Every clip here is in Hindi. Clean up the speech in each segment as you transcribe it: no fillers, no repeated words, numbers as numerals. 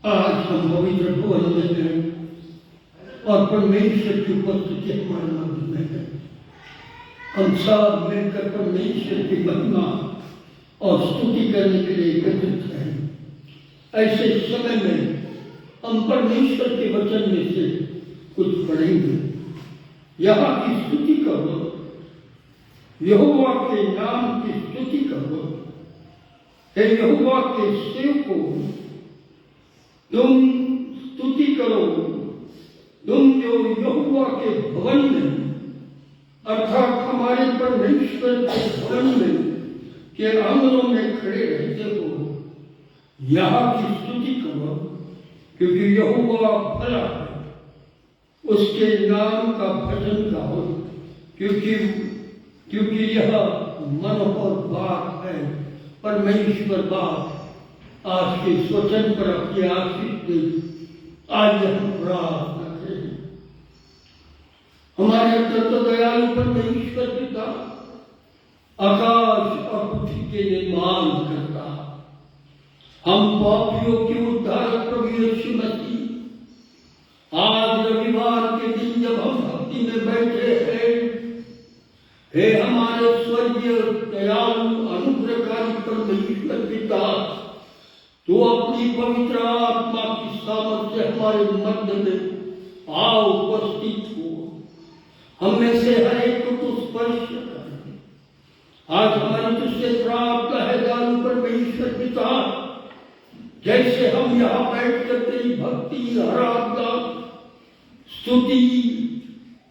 आज हम पवित्र भवन में हैं और परमेश्वर की उपस्थिति हमारे मध्य में है। हम सब मिलकर परमेश्वर की महिमा और स्तुति करने के लिए एकत्रित हैं। ऐसे समय में हम परमेश्वर के वचन में से कुछ पढ़ेंगे। यहाँ की स्तुति करो, यहोवा के नाम की स्तुति करो। हे यहोवा के सेवकों, तुम स्तुति करो, तुम जो यहोवा के भवन में अर्थात हमारे परमेश्वर के भवन में के आंगनों में खड़े रहते हो, यहाँ की स्तुति करो, क्योंकि यहोवा भला है। उसके नाम का भजन गाओ, क्योंकि यह मनोहर बात है। परमेश्वर बाप आज के वचन पर अपनी आशीष दे। आज हम प्रार्थना करें। हमारे अंदर तो दयालु परमेश्वर पिता आकाश और पृथ्वी के निर्माण करता, हम पापियों के उद्धारक प्रभु यीशु मसीह, आज रविवार के दिन जब हम भक्ति में बैठे हैं, हे हमारे स्वर्गीय दयालु अनुग्रहकारी परमेश्वर पिता, तो अपनी पवित्र आत्मा की सामर्थ्य हमारे मध्य में आओ, उपस्थित हो। हम में से हर एक को तो स्पर्श करें। आज हमारी तुझसे प्रार्थना है दयालु परमेश्वर पिता, जैसे हम यहाँ बैठकर तेरी भक्ति, आराधना, स्तुति,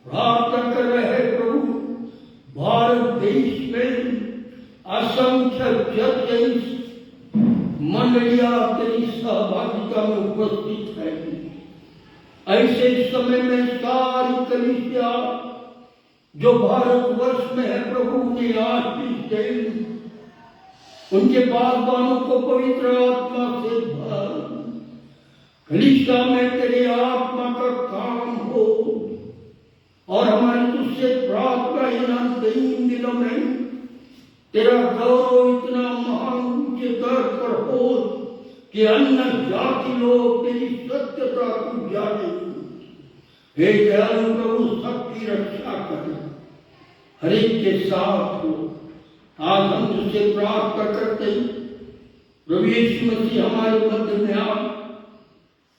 प्रार्थना कर रहे हैं प्रभु, भारत देश में असंख्य जन मंडलियां तेरी सहभागिता में उपस्थित है। ऐसे समय में सारी कलीसिया जो भारतवर्ष में है प्रभु, उन्हें आशीष दे, उनके बागबानों को पवित्र आत्मा से भर। कलीसिया में तेरे आत्मा का काम हो और हमारी तुझसे प्रार्थना इन दिनों में तेरा गौरव इतना महान ऊंचे दर पर हो कि अन्य जाति लोग तेरी सत्यता को जाने। हे दयालु प्रभु, सबकी रक्षा कर, हर एक के साथ हो। आज हम तुझसे प्रार्थना करते हैं प्रभु यीशु मसीह, हमारे मध्य में आ,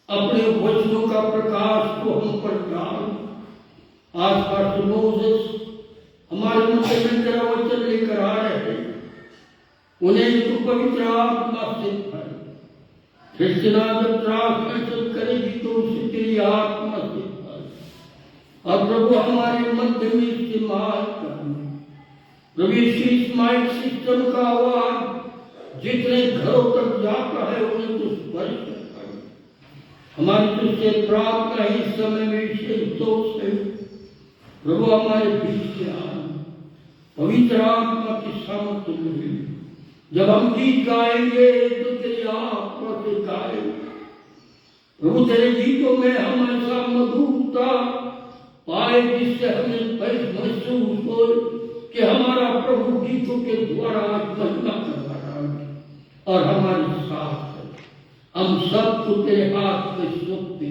अपने वचनों का प्रकाश को हम पर डाल। आज पास्टर मोसेस हमारे मध्य में तेरा वचन लेकर आ रहे हैं, उन्हें तू पवित्र आत्मा से भर। क्रिस्टिना जब ट्रांसलेशन करेगी तो उसे तेरी आत्मा से भर और प्रभु हमारे मध्य में इस्तेमाल करना। प्रभु इस माइक सिस्टम का आवाज जितने घरों तक जाता है उन्हें तू स्पर्श कर। हमारी तुझसे प्रार्थना इस समय में विशेष तौर से प्रभु हमारे बीच से आ, पवित्र आत्मा की सामर्थ्य मिले। जब हम गीत गाएंगे तो तेरी आत्मा से गाएंगे प्रभु। तेरे गीतों में हम ऐसा मधुरता पाए जिससे हमें महसूस हो कि हमारा प्रभु गीतों के द्वारा महिमा कर रहा है और हमारे साथ है। हम सबको तेरे हाथ में सौंपते,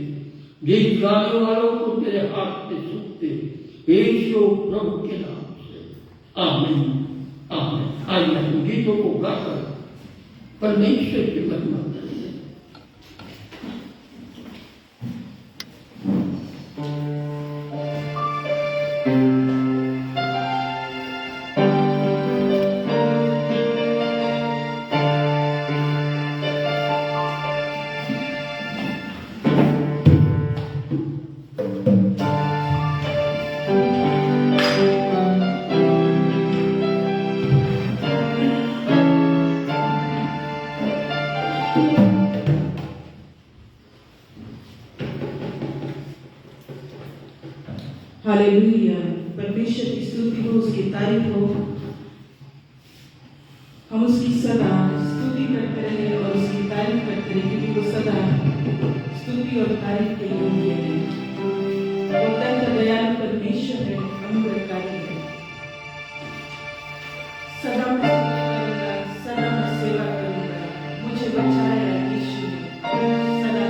गीत गाने वालों को तेरे हाथ में सौंपते, यीशु प्रभु के नाम से, आमीन आमीन। आइए हम गीतों को गाकर परमेश्वर की महिमा करेंगे। हालेलुया, परमेश्वर की स्तुति हो, उसकी तारीफ हो। हम उसकी सदा स्तुति करते रहे और उसकी तारीफ करते रहे, क्योंकि वो सदा स्तुति और तारीफ के योग्य है। वो अत्यंत दयालु परमेश्वर है, अनुग्रहकारी है। सदा मैं स्तुति करूंगा, सदा मैं सेवा करूंगा, मुझे बचाया यीशु ने, सदा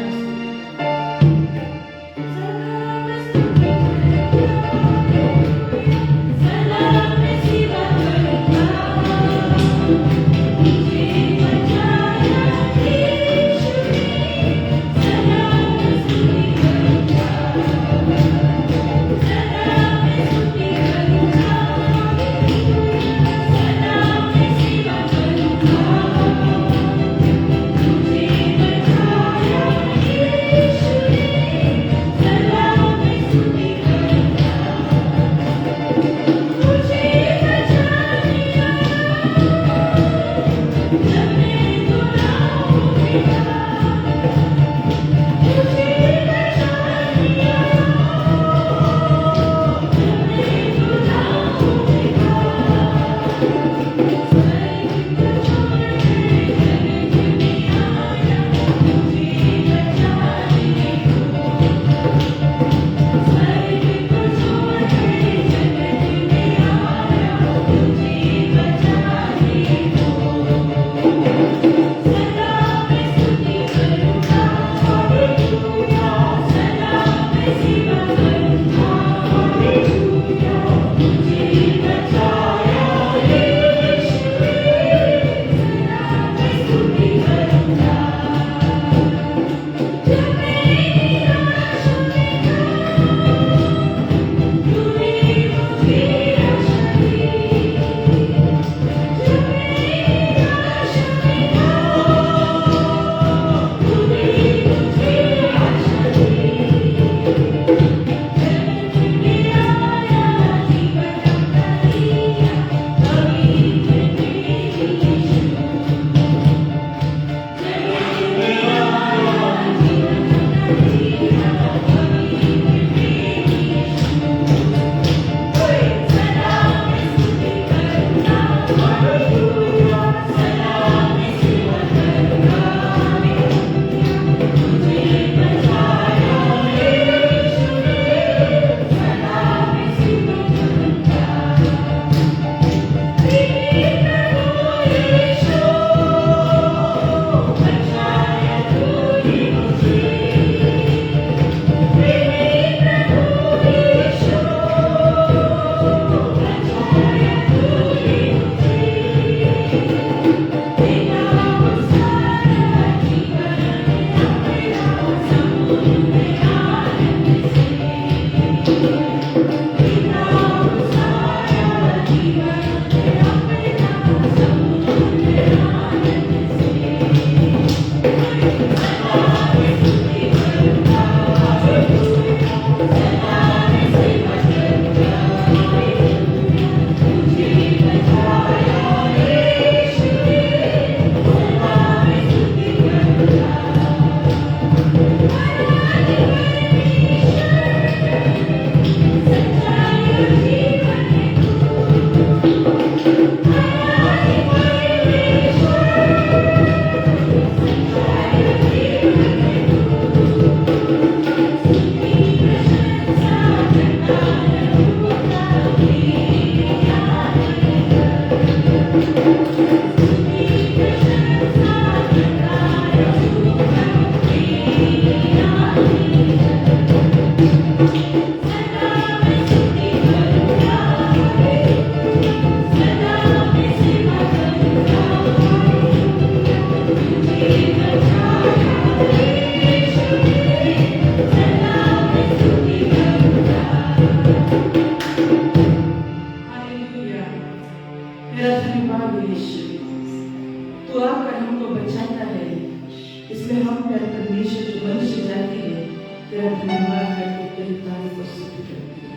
तेरा धन्यवाद करते, तेरी तारीफ और स्तुति करते हैं,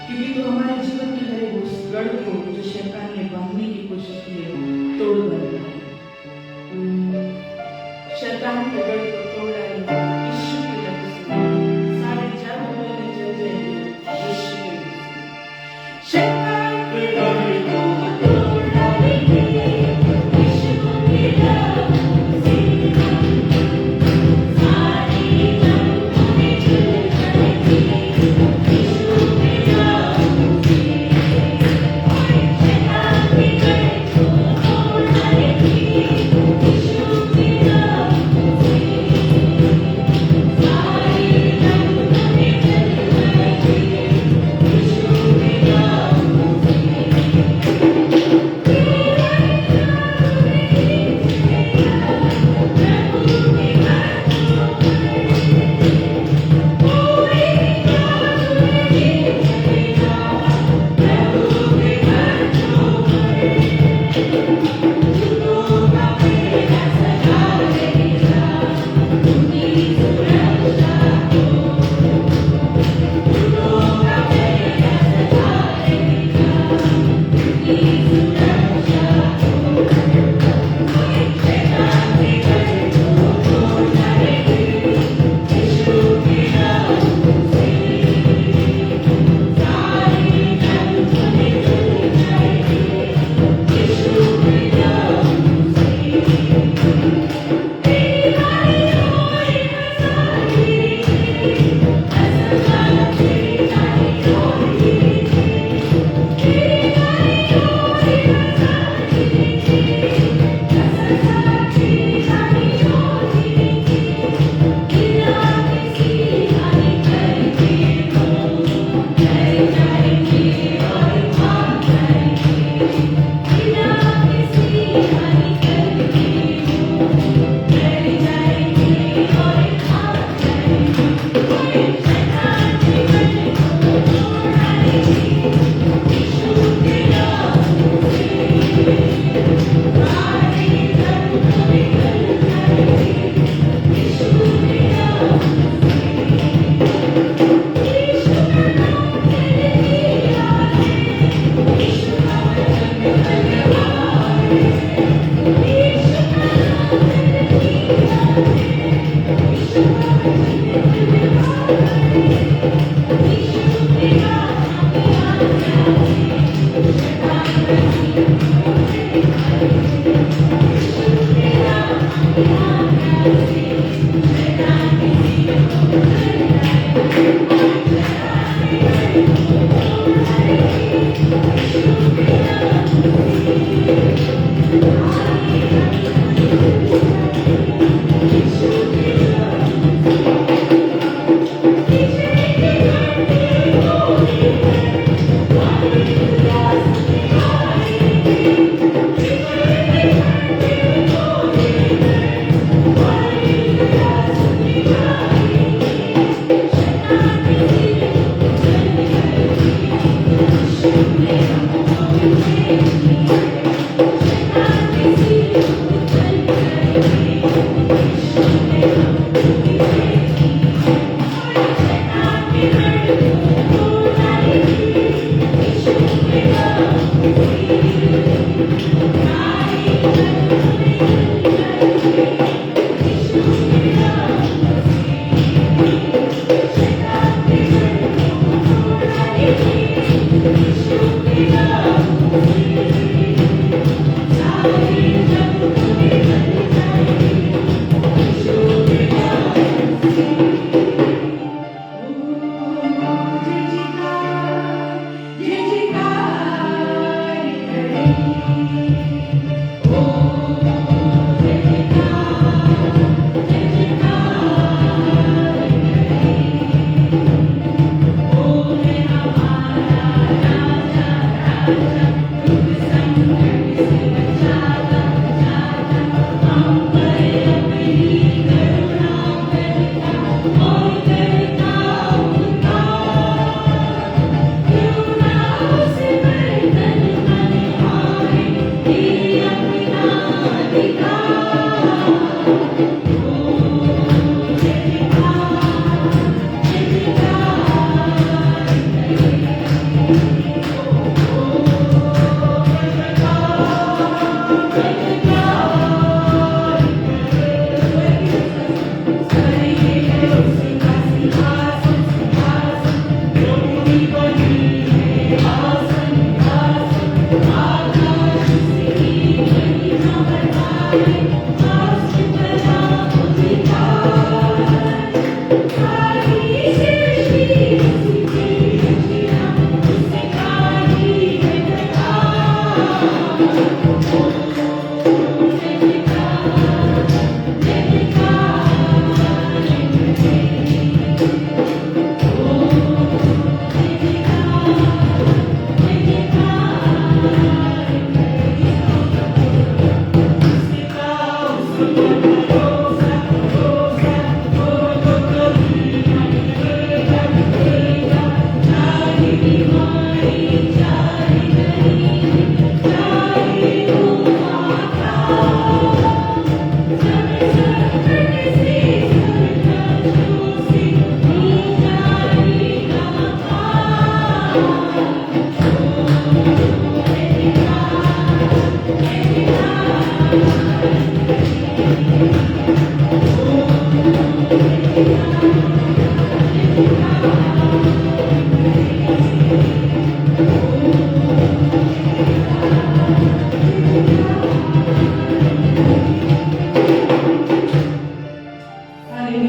क्योंकि तू हमारे जीवन के हर एक उस गढ़ को जो शैतान ने बांधने की कोशिश की है तोड़ डालना है। शैतान के गढ़ को तोड़ डालना यीशु के लहू से, सारे जादू में चल जाएंगे यीशु के लहू से। शैतान के गढ़ को तोड़ डालेंगे यीशु के लहू से, सारे जादू में चल जाएंगे यीशु के लहू से। शैतान के गढ़ को तोड़ डालेंगे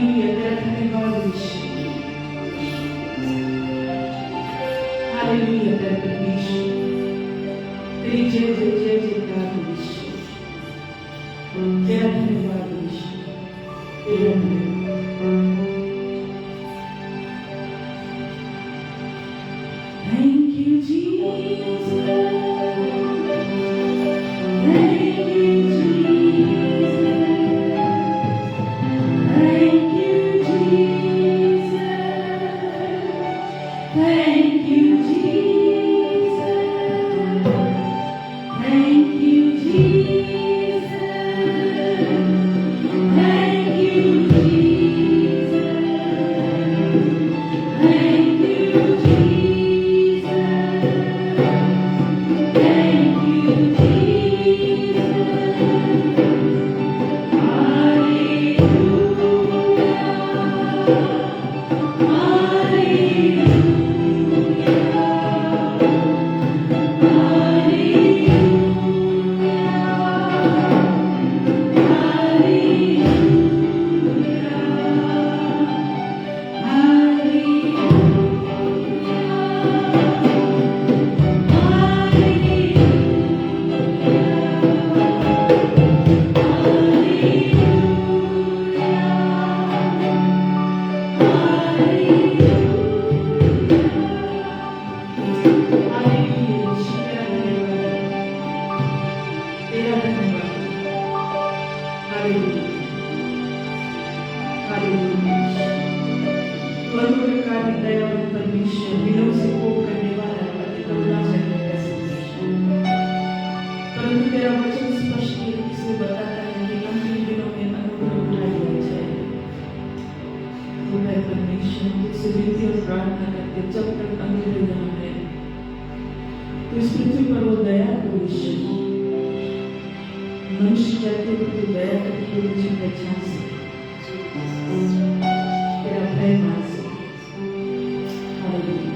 हालेलुया, तेरा धन्यवाद यीशु। हालेलुया तेरा परमेश्वर, तेरी जय जय जय जयकार यीशु। तेरा धन्यवाद यीशु, तेरा धन्यवाद। Thank you, Jesus. Thank you, Jesus. Thank you, Jesus. Thank you, Jesus. Thank you, Jesus. Thank you, Jesus. Thank you, Jesus. Thank you, परंतु तेरा वचन स्पष्ट रूप से बताता है कि अंतिम दिनों में अनुग्रह उठा लिया जाए। तो मैं परमेश्वर तुझसे विनती और प्रार्थना करते जब तक अनुग्रह यहाँ है तो इस पृथ्वी पर वो दया को ईश्वर मनुष्य जाति पर तो दया करके मुझे पहचान सके, तेरा भय मान सके। हालेलुया।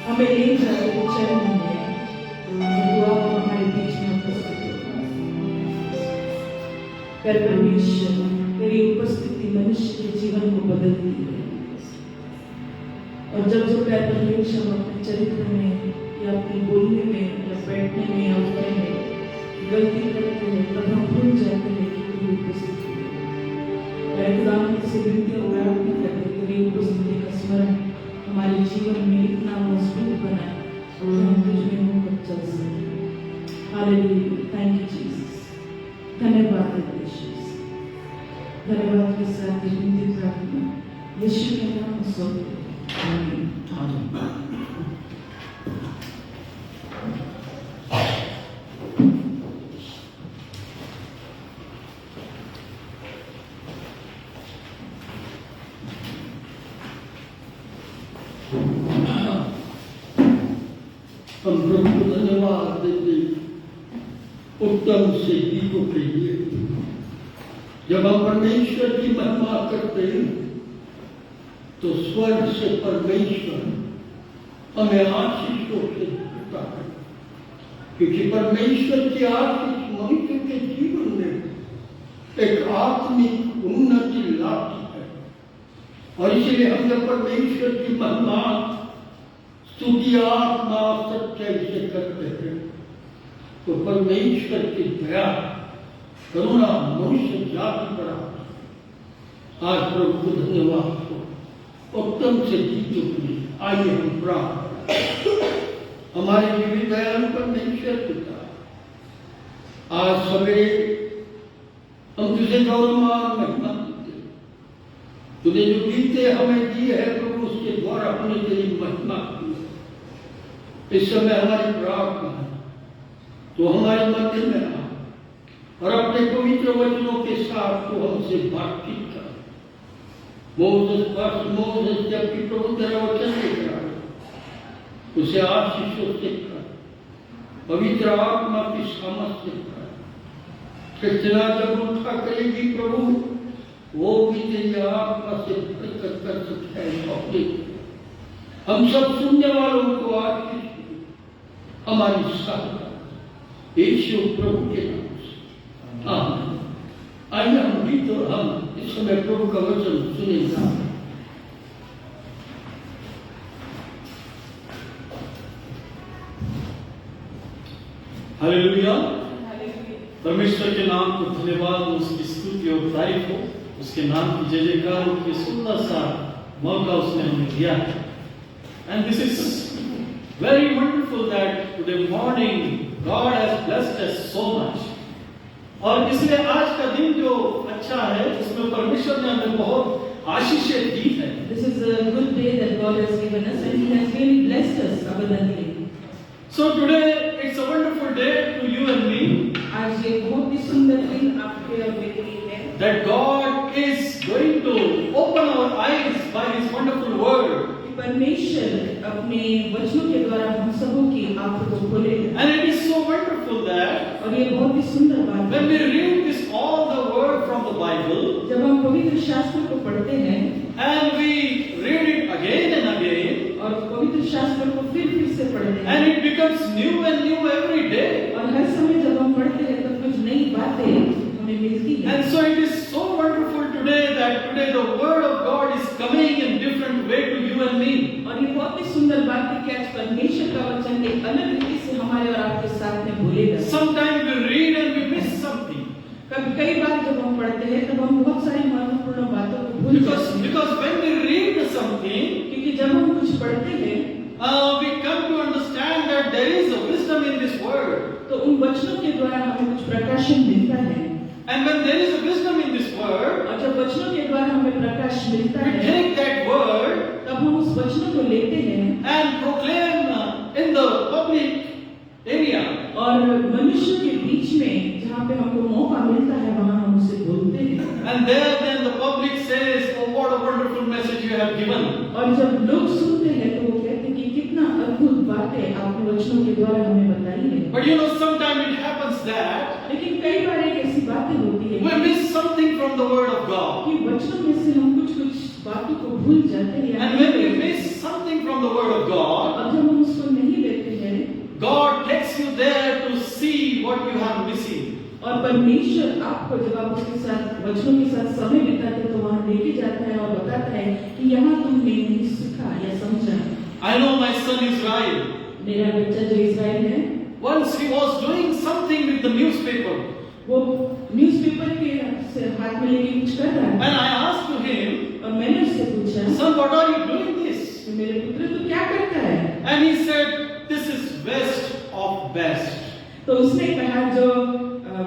हमें ले जाए चरण में दुआ हमारे बीच में उपस्थित हो। कर परमेश्वर तेरी उपस्थिति मनुष्य के जीवन को बदलती है और जब जो कर परमेश्वर अपने चरित्र में या अपने बोलने में या बैठने में या उठने में गलती करते हैं तब हम भूल जाते हैं कि तेरी उपस्थिति है। खुदावंद से विनती और प्रार्थना करते हैं तेरी उपस्थिति का स्मरण हमारे जीवन में इतना मजबूत बनाए कि हम तुझ में होकर चल सकें। हालेलुया। Thank you Jesus. धन्यवाद यीशु। धन्यवाद के साथ विनती प्रार्थना यीशु के नाम में सौंपते हैं। आमीन। हम प्रभु को धन्यवाद देते उत्तम से गीतों के लिए। जब हम परमेश्वर की महिमा करते हैं तो स्वर्ग से परमेश्वर हमें आशीषों से देता है, क्योंकि परमेश्वर की आशीष मनुष्य के जीवन में एक आत्मिक उन्नति लाती है। और इसलिए हम जब परमेश्वर की महिमा स्तुति आत्मा सच्चाई से करते हैं तो परमेश्वर की दया करुणा मनुष्य जाति पर आती है। आज प्रभु को धन्यवाद हो उत्तम से गीतों के लिए। आइए हम प्राप्त हमारे जीवित दयालु परमेश्वर पिता, आज सवेरे हम तुझे गौरवमान महिमा देते, तूने जो गीते हमें दी है प्रभु उसके द्वारा हमने तेरी महिमा की। इस समय हमारी प्रार्थना है तो हमारे मध्य में आ और अपने पवित्र वचनों के साथ तो हमसे बातचीत कर। मोसेस जबकि प्रभु तेरा वचन लेकर आए उसे आशीषों से कर, पवित्र आत्मा की सामर्थ से कर। कृष्णा जब उठा करेगी प्रभु वो भी तेरी आत्मा से भरकर कर सकता है। हम सब सुनने वालों को आशीष हमारी सहायता यीशु प्रभु के नाम से आमीन। आइए हम भी तो हम इस समय प्रभु का वचन सुनेगा। हालेलुया। परमेश्वर के नाम को धन्यवाद, उसकी स्तुति और तारीफ हो, उसके नाम की जय जयकार हो। ये सुंदर सा मौका उसने हमें दिया है। And this is very wonderful that today morning God has blessed us so much. और इसलिए आज का दिन जो अच्छा है उसमें परमेश्वर ने हमें बहुत आशीषें दी है। This is a good day that God has given us and He has really blessed us abundantly. So today it's a wonderful day to you and me. आज ये बहुत ही सुंदर दिन आपके और मेरे लिए है। That God is going to open our eyes by His wonderful word. परमेश्वर अपने वचनों के द्वारा हम सबों की आंखों को खोलेगा। And it is so wonderful that और ये बहुत ही सुंदर बात है when we read this all the word from the Bible, जब हम पवित्र शास्त्र को पढ़ते हैं and we read it again and again, और पवित्र शास्त्र को फिर से पढ़ते हैं and it becomes new and new every day. और हर समय जब हम पढ़ते हैं तब कुछ नई बातें हमें मिलती हैं। And so it is so wonderful today that today the word of God is coming in different way to you and me. और ये बहुत ही सुंदर बात है कि आज परमेश्वर का वचन एक अलग रीति से हमारे और आपके साथ में बोलेगा। Sometimes we read and we miss something. कई बार जब हम पढ़ते हैं तब हम बहुत सारी महत्वपूर्ण बातों को भूल जाते हैं। Because when we read something, क्योंकि जब हम कुछ पढ़ते हैं we come to understand that there is a wisdom in this word. तो उन वचनों के द्वारा हमें कुछ प्रकाशन मिलता है। And when there is a wisdom in this word, और जब वचनों के द्वारा हमें प्रकाश मिलता we है take that word तब हम उस वचनों को लेते हैं and proclaim in the public area. और मनुष्य के बीच में जहाँ पे हमको मौका मिलता है वहाँ हम उसे बोलते हैं। And there then the public says, oh what a wonderful message you have given. और जब लोग सुनते हैं तो वो कहते हैं कि कितना अद्भुत बातें आपने वचनों के द्वारा हमें बताई है। But you know sometimes it happens that लेकिन कई बार एक ऐसी बातें होती है we miss something from the word of God. कि वचनों में से हम कुछ बातों को भूल जाते हैं। And when we miss something from the word of God, और जब हम उसको नहीं लेते हैं God takes you there to see what you are missing. और परमेश्वर आपको जब आप उसके साथ वचनों के साथ समय बिताते हैं तो वहाँ लेके जाता है और बताता है कि यहाँ तुमने नहीं सीखा या समझा। I know my son Israel. मेरा बच्चा जो इस्राएल है Once he was doing something with the newspaper. वो न्यूज़पेपर के से हाथ में लेके कुछ कर रहा है। And I asked to him, और मैंने उससे पूछा son, what are you doing this? कि मेरे पुत्र तू क्या करता है? And he said, this is best of best. तो उसने कहा जो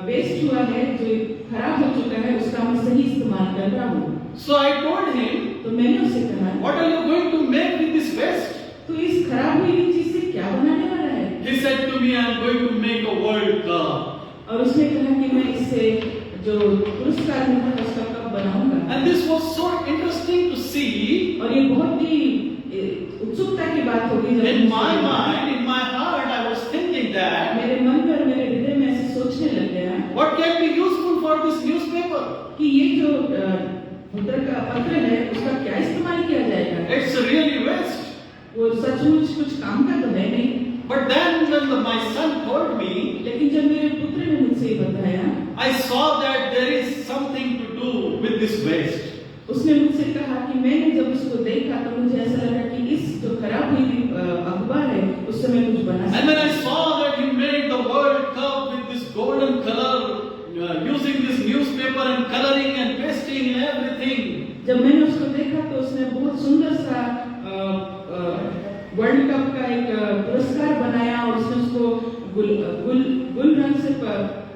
वेस्ट हुआ है जो खराब हो चुका है उसका मैं सही इस्तेमाल कर रहा हूँ। So I told him, तो मैंने उससे कहा what are you going to make with this waste? तो इस खराब हुई हुई चीज से क्या बनाने वाला है? He said to me, I am going to make a world cup. और उसने कहा कि मैं इससे जो पुरस्कार मिलता है उसका कप बनाऊंगा। And this was so interesting to see. और ये बहुत ही उत्सुकता की बात होगी। In my mind, in my heart, का पत्र है उसका क्या इस्तेमाल किया जाएगा? It's really waste. वो सचमुच कुछ काम का तो है नहीं। But then when my son told me, लेकिन जब मेरे पुत्र ने मुझसे ये बताया, I saw that there is something to do with this waste. उसने मुझसे कहा कि मैंने जब इसको देखा तो मुझे ऐसा लगा कि इस जो खराब हुई अखबार है उससे मैं कुछ बना And when सकता I saw that he made the World Cup with this golden color, using this newspaper and coloring and pasting and everything. जब मैंने उसको देखा तो उसने बहुत सुंदर सा वर्ल्ड कप का एक पुरस्कार बनाया और उसने उसको गुल रंग से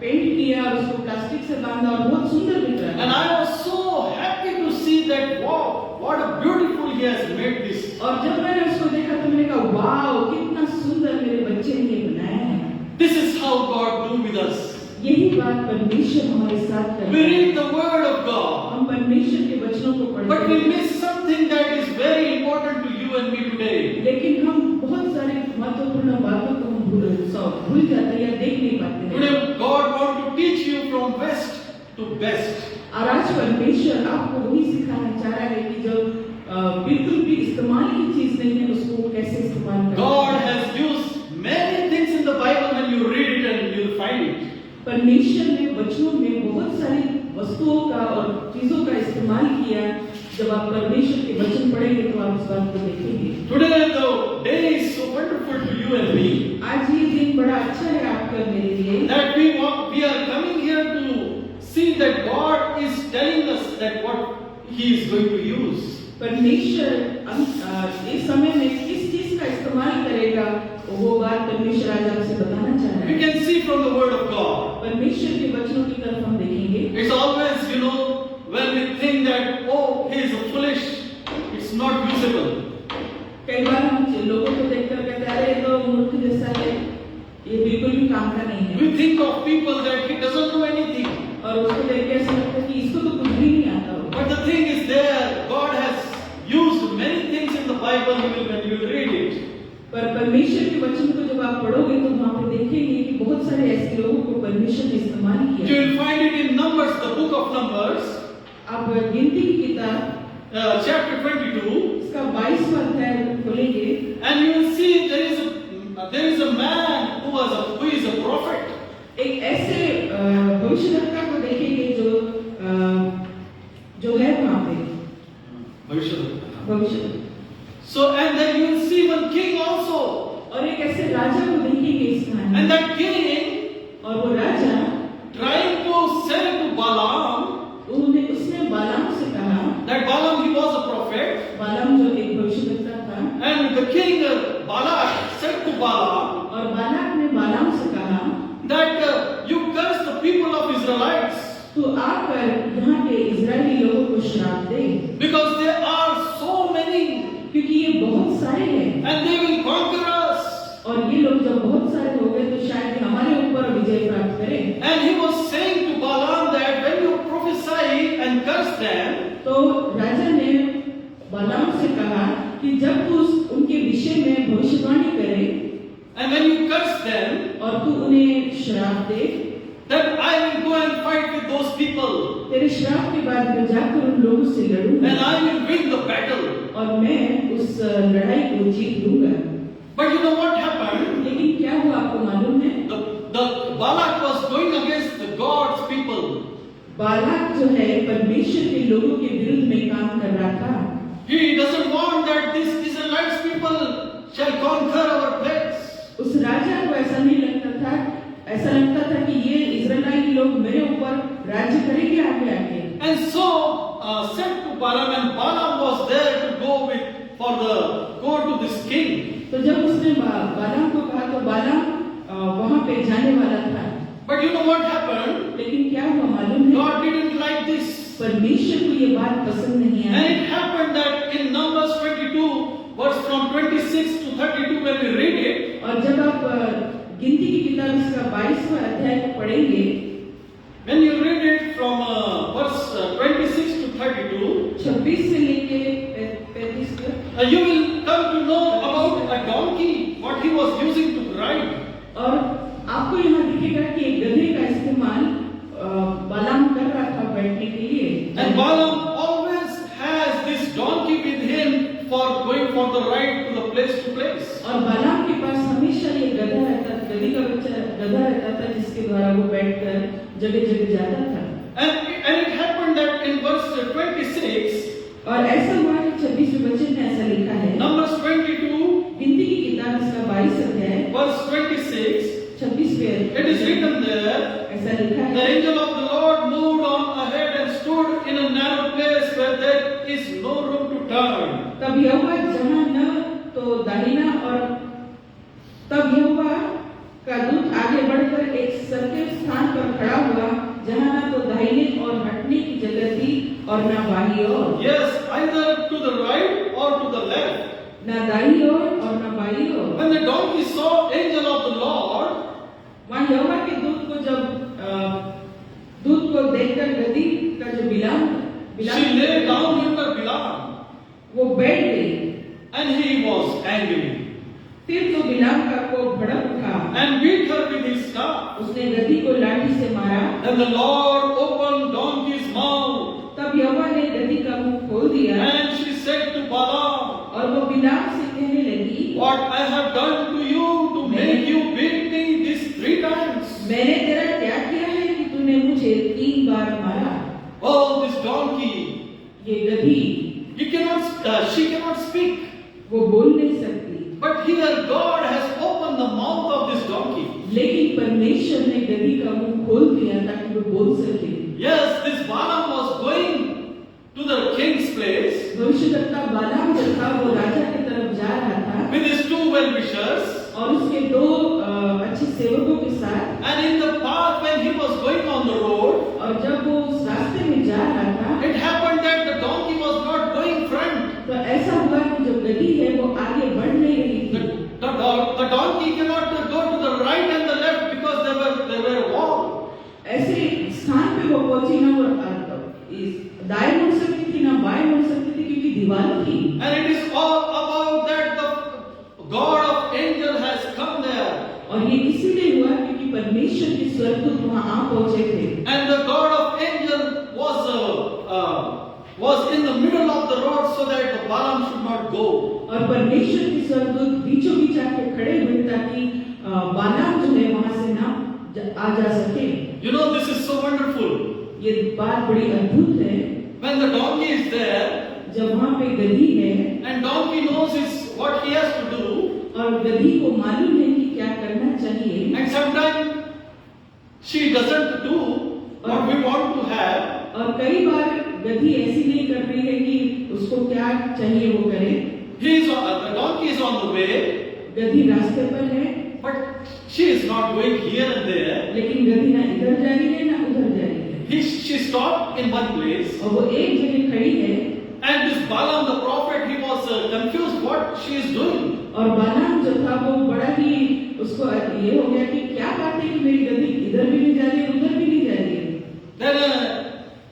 पेंट किया और उसको प्लास्टिक से बांधा और बहुत सुंदर दिख रहा And है। I was so happy to see that, wow, what a beautiful he has made this. और जब मैंने उसको देखा तो मैंने कहा वाओ कितना सुंदर मेरे बच्चे ने ये बनाया है। This is how God do with us. यही बात परमेश्वर हमारे साथ करता We है। read the word of God, हम परमेश्वर के वचनों को but पढ़ते we हैं, miss something that is very important to you and me today. लेकिन हम बहुत सारे महत्वपूर्ण बातों को हम भूल जाते हैं या देख नहीं पाते हैं। Today God want to teach you from best to best. और आज परमेश्वर आपको वही सिखाना चाह रहा है कि जो बिल्कुल भी इस्तेमाल की चीज नहीं है उसको कैसे इस्तेमाल करना God है। has used many things in the Bible. When you read it and you'll find it. परमेश्वर ने वचनों में बहुत सारी वस्तुओं का और चीजों का इस्तेमाल किया। जब आप परमेश्वर के वचन पढ़ेंगे तो आप इस बात को देखेंगे। Today the day is so wonderful to you and me आज ये दिन बड़ा अच्छा है आपके और मेरे लिए that we are coming here to see that God is telling us that what He is going to use. परमेश्वर इस समय में किस चीज का इस्तेमाल करेगा वो बात परमेश्वर आज आपसे बताना चाह रहा We है। can see from the Word of God. परमेश्वर के वचनों की तरफ हम देखेंगे। It's always, when we think that, oh, he is foolish, it's not usable. कई बार हम लोगों को देखकर कहते हैं अरे ये तो मूर्ख जैसा है, ये बिल्कुल भी काम का नहीं है। We think of people that he doesn't know anything. और उसको देख के ऐसा लगता है कि इसको तो कुछ भी नहीं आता होगा। But the thing is there, God has used many things in the Bible when you read it. पर परमेश्वर के वचन को जब आप पढ़ोगे तो वहाँ पे देखेंगे कि बहुत सारे ऐसे लोगों को परमेश्वर ने इस्तेमाल You किया। will find it in Numbers, the book of Numbers, आप गिनती की किताब chapter 22, इसका 22वां अध्याय खोलेंगे and you will see there is a man who is a prophet. एक ऐसे भविष्यवक्ता को देखेंगे जो है वहाँ पे भविष्य। So and then you will see one king also, और एक ऐसे राजा को देखेंगे इस कहानी and में। that king और वो राजा trying to say to Balaam उसने बालाम से कहा, that Balaam he was a prophet, बालाम जो एक भविष्यवक्ता था, and the king Balak said to Balaam और बालाक ने बालाम से कहा that you curse the people of Israelites तू आकर यहाँ के इजरायली लोगों को श्राप दे because there are so many क्योंकि ये बहुत सारे हैं and they will conquer us. और ये लोग जब बहुत सारे हो गए तो शायद ये हमारे ऊपर विजय प्राप्त करें। And he was saying to Balaam that when you prophesy and curse them, तो राजा ने बालाम से कहा कि जब तू उनके विषय में भविष्यवाणी करे and when you curse them, और तू उन्हें श्राप दे, then I will go and fight with those people तेरे श्राप के बाद मैं जाकर उन लोगों से लड़ूंगा and I will win the battle. और मैं उस लड़ाई को जीत लूंगा। But you know what happened? लेकिन क्या हुआ आपको मालूम है? The Balak was going against the God's people. Balak जो है परमेश्वर के लोगों के विरुद्ध में काम कर रहा था। He doesn't want that these Israelites people shall conquer our place. उस राजा को ऐसा नहीं लगता था, ऐसा लगता था कि ये इजरायली लोग मेरे ऊपर राज्य करेंगे आगे आगे। And so said to Balaam, and Balaam was there to go to this king. तो जब उसने बालाम को कहा तो बालाम वहां पे जाने वाला था। But you know what happened? लेकिन क्या हुआ मालूम है? God didn't like this. परमेश्वर को ये बात पसंद नहीं And I. it happened that in Numbers 22, verse from 26 to 32, when we read it, और जब आप गिनती की किताब इसका 22वां अध्याय को पढ़ेंगे, when you read it from verse 26 to 32, 26 से लेके 35 तक, you will come to know about a donkey, what he was using to ride. और आपको यहाँ दिखेगा कि एक गधे का इस्तेमाल बालाम कर रहा था बैठने के लिए। And Balaam always always. और बालाम के पास हमेशा ये गधा रहता, गधी का बच्चा गधा रहता था, जिसके द्वारा वो बैठकर जगह जगह जाता था। And it happened that in verse 26, और ऐसा हुआ कि 26वें वचन में ऐसा लिखा है, Numbers 22, गिनती की किताब इसका 22 अध्याय verse 26, 26वें it is written there, ऐसा लिखा the है, angel of the Lord moved on ahead and stood in a narrow place where there is no room to turn. तब यहोवा जहाँ न तो दाहिना और तब यहोवा का दूत आगे बढ़कर एक सर्किल स्थान पर खड़ा हुआ, जहाँ न तो दाहिने और हटने की जगह थी और न बाईं ओर, Yes, either to the right or to the left. न दाईं ओर और न बाईं ओर। When the donkey saw angel of the Lord, वहाँ यहोवा के दूत को जब दूत को देखकर गधी का जो बिलाम she lay down under Bilam, वो बैठ गई। and he was angry फिर तो बिलाम का कोप भड़क उठा, and beat her with his staff. उसने गधी को लाठी से मारा। Then the Lord opened donkey's mouth, तब यहोवा ने गधी का मुंह खोल दिया and she said to Balaam, और वो बिलाम से कहने लगी, what I have done to you to make you beat me these 3 times? मैंने तेरा क्या किया है कि तूने मुझे 3 बार मारा? Oh, this donkey, ये गधी, she cannot speak. वो बोल नहीं सकती, But here God has opened the mouth of this donkey. लेकिन परमेश्वर ने गधी का मुंह खोल दिया ताकि वो बोल सके। Yes, this Balaam was going to the king's place भविष्यद्वक्ता बालाम जो था वो राजा की तरफ जा रहा था with his 2 well-wishers. और उसके 2 अच्छे सेवकों के साथ, And in the path when he was going on the road, और जब वो उस रास्ते में जा रहा था it happened that the donkey was not going front. तो ऐसा हुआ कि जो गधी है वो आगे बढ़ नहीं रही थी। The donkey cannot go to the right and the left because there were a wall. ऐसे स्थान पे वो पहुंची ना वो दाएं मुड़ सकती थी ना बाएं मुड़ सकती थी क्योंकि दीवार थी। And it is all about that the God of angel has come there. और ये इसीलिए हुआ क्योंकि परमेश्वर के स्वर्गदूत वहां आ पहुंचे थे। And the God of angel was in the middle of the road so that the Balaam should not go. और परमेश्वर के स्वर्गदूत बीचों बीच आके खड़े हुए ताकि बालाम जो है वहां से ना आ जा सके। You know, this is so wonderful. ये बात बड़ी अद्भुत है। When the donkey is there जब वहां पे गधी है and donkey knows what he has to do, और गधी को मालूम है कि क्या करना चाहिए, and sometimes she doesn't do what we want to have. और कई बार गधी ऐसी नहीं कर रही है कि उसको क्या चाहिए वो करे। The donkey is on the way, गधी रास्ते पर है, but she is not going here and there. लेकिन गधी ना इधर जा रही है ना उधर जा रही है। She stopped in one place, और वो एक जगह खड़ी है and this Balaam the prophet, he was confused what she is doing. और बालाम जो था वो बड़ा ही उसको ये हो गया कि क्या बात है कि मेरी गधी इधर भी नहीं जा रही है उधर भी नहीं जा रही है। Then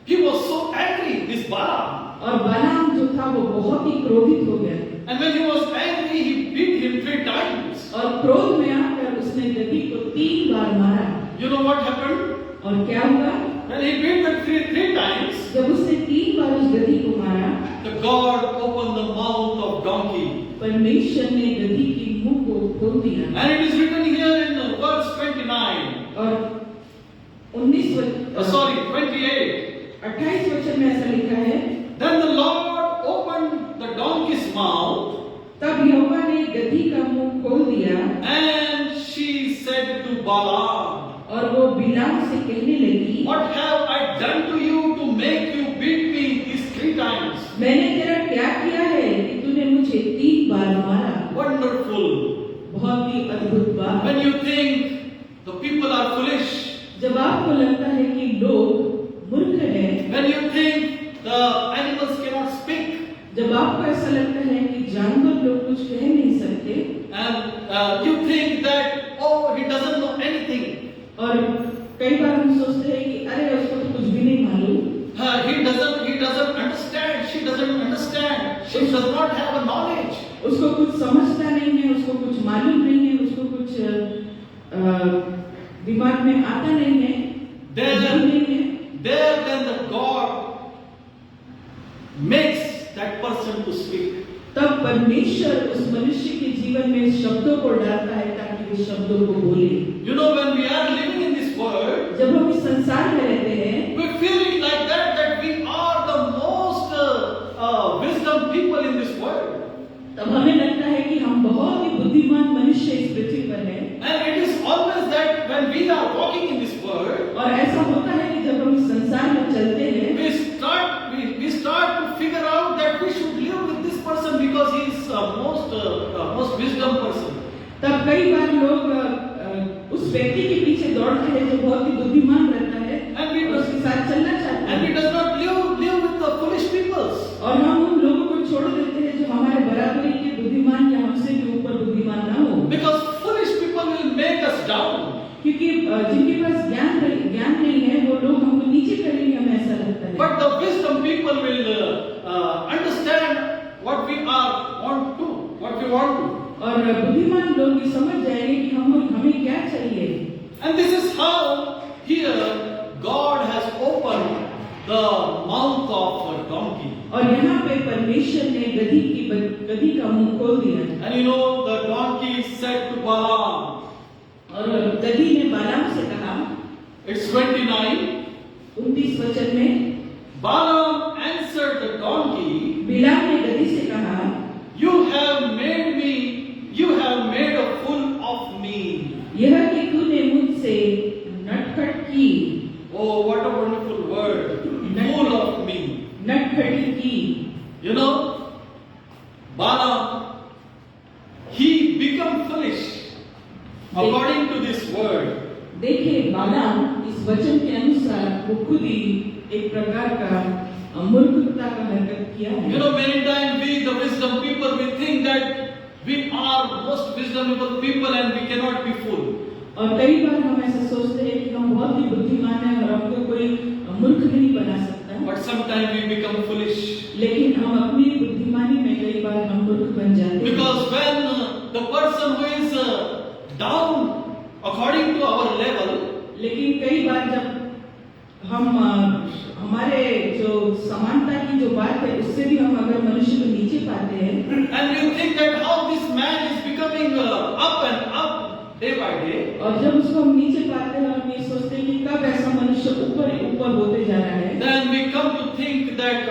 he was so angry, this Balaam. और बालाम जो था वो बहुत ही क्रोधित हो गया And when he was angry, he beat him 3 times. और क्रोध में आकर उसने गधी को 3 बार मारा। You know what happened? और क्या हुआ? When he beat them 3 times, जब उसने 3 बार उस गधी को मारा, the God opened the mouth of donkey. परमेश्वर ने गधी की मुंह को खोल दिया। And it is written here in verse 29. और 28 वचन में ऐसा लिखा है, Then the Lord opened the donkey's mouth, तब यहोवा ने गधी का मुंह खोल दिया and she said to Balaam, और वो बिलाम से कहने लगी, what have I done to you to make you beat me these 3 times? मैंने तेरा क्या किया है कि तूने मुझे 3 बार मारा। Wonderful. बहुत ही अद्भुत बात। When you think the people are foolish, जब आपको लगता है कि लोग मूर्ख हैं, when you think the animals cannot speak, जब आपको ऐसा लगता है कि जानवर लोग कुछ कह नहीं सकते, and you think that, oh, he doesn't know anything. और कई बार हम सोचते हैं कि अरे उसको तो कुछ भी नहीं मालूम, He doesn't understand, she doesn't understand, she does not have a knowledge. उसको कुछ समझता नहीं है, उसको कुछ मालूम नहीं है, उसको कुछ दिमाग में आता नहीं है, There then the God makes that person to speak. तब परमेश्वर उस मनुष्य के जीवन में शब्दों को डालता है ताकि वे शब्दों को बोले। You know, when we are living in this world, जब हम इस संसार में रहते हैं, we feel it like that we are the most wisdom people in this world. तब हमें लगता है कि हम बहुत ही बुद्धिमान मनुष्य इस पृथ्वी पर हैं। And it is always that when we are walking in this world, और ऐसा होता है कि जब हम इस संसार में चलते हैं, we start to figure out that we should live with this person because he is most wisdom person. तब कई बार लोग उस व्यक्ति के पीछे दौड़ते हैं जो बहुत ही बुद्धिमान रहता है और उसके साथ चलना चाहते हैं। And we does not live with the foolish peoples. और हम उन लोगों को छोड़ देते हैं जो हमारे बराबरी के बुद्धिमान या हमसे भी ऊपर बुद्धिमान ना हो। Because foolish people will make us down. क्योंकि जिनके पास ज्ञान नहीं है वो लोग हमको नीचे करेंगे, हमें ऐसा लगता है। But the wisdom people will understand what we want to. और बुद्धिमान लोग ये समझ जाएंगे कि हमें क्या चाहिए। And this is how here God has opened the mouth of a donkey. और यहाँ पे परमेश्वर ने गधी का मुंह खोल दिया। And you know, the donkey said to Balaam, और गधी ने बालाम से कहा, it's 29, 29 वचन में, Balaam answered the donkey, बिलाम ने गधी से कहा, you have made a fool of me. यह कि तूने मुझसे नटखट की। Oh, what a wonderful word, fool of me. नटखटी की। You know, Balaam, he became foolish according to this word. देखिए, बालाम इस वचन के अनुसार वो खुद ही एक प्रकार का मूर्खता का हरकत किया है। You know, many times we, the wisdom people, we think that we are most wisdomable people and we cannot be fool. और कई बार हम ऐसा सोचते हैं कि हम बहुत ही बुद्धिमान हैं और हमको कोई मूर्ख नहीं बना सकता। But sometimes we become foolish. लेकिन हम अपनी बुद्धिमानी में कई बार हम मूर्ख बन जाते हैं। Because when the person who is down according to our level, लेकिन कई बार जब हम हमारे जो समानता की जो बात है उससे भी हम अगर मनुष्य को नीचे पाते हैं, and we think that how this man is becoming up and up day by day, और जब उसको हम नीचे पाते हैं हम ये सोचते हैं कि कब ऐसा मनुष्य ऊपर होते जा रहा है, then we come to think that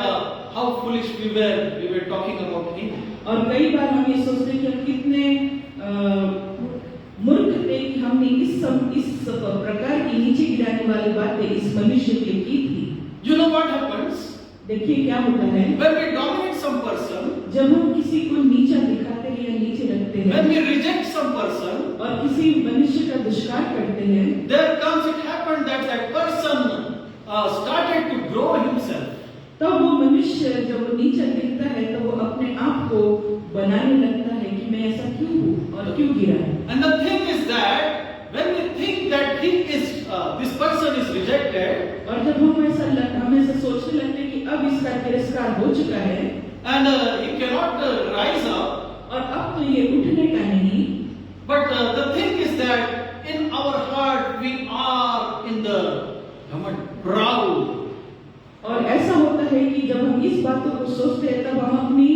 how foolish we were talking about him. और कई बार हम ये सोचते हैं कि हम कितने मूर्ख थे कि हमने इस प्रकार की नीचे गिराने वाली बातें इस मनुष्य के लिए की थी। You know what happens? देखिए क्या होता है, When we dominate some person, जब हम किसी को नीचा दिखाते हैं या नीचे रखते हैं, when we reject some person, और किसी मनुष्य का दुष्कार करते हैं, there comes it happened that person started to grow himself. तब वो मनुष्य जब वो नीचा गिरता है तो वो अपने आप को बनाने लगता है कि मैं ऐसा क्यों हूँ और क्यों गिरा है। And the thing is that when we think that this person is rejected, और जब हम ऐसा सोचने लगते हैं कि अब इसका तिरस्कार हो चुका है and he cannot rise up, और अब तो ये उठने का नहीं, but the thing is that in our heart we are in the proud. और ऐसा होता है कि जब हम इस बातों को सोचते हैं तब हम अपनी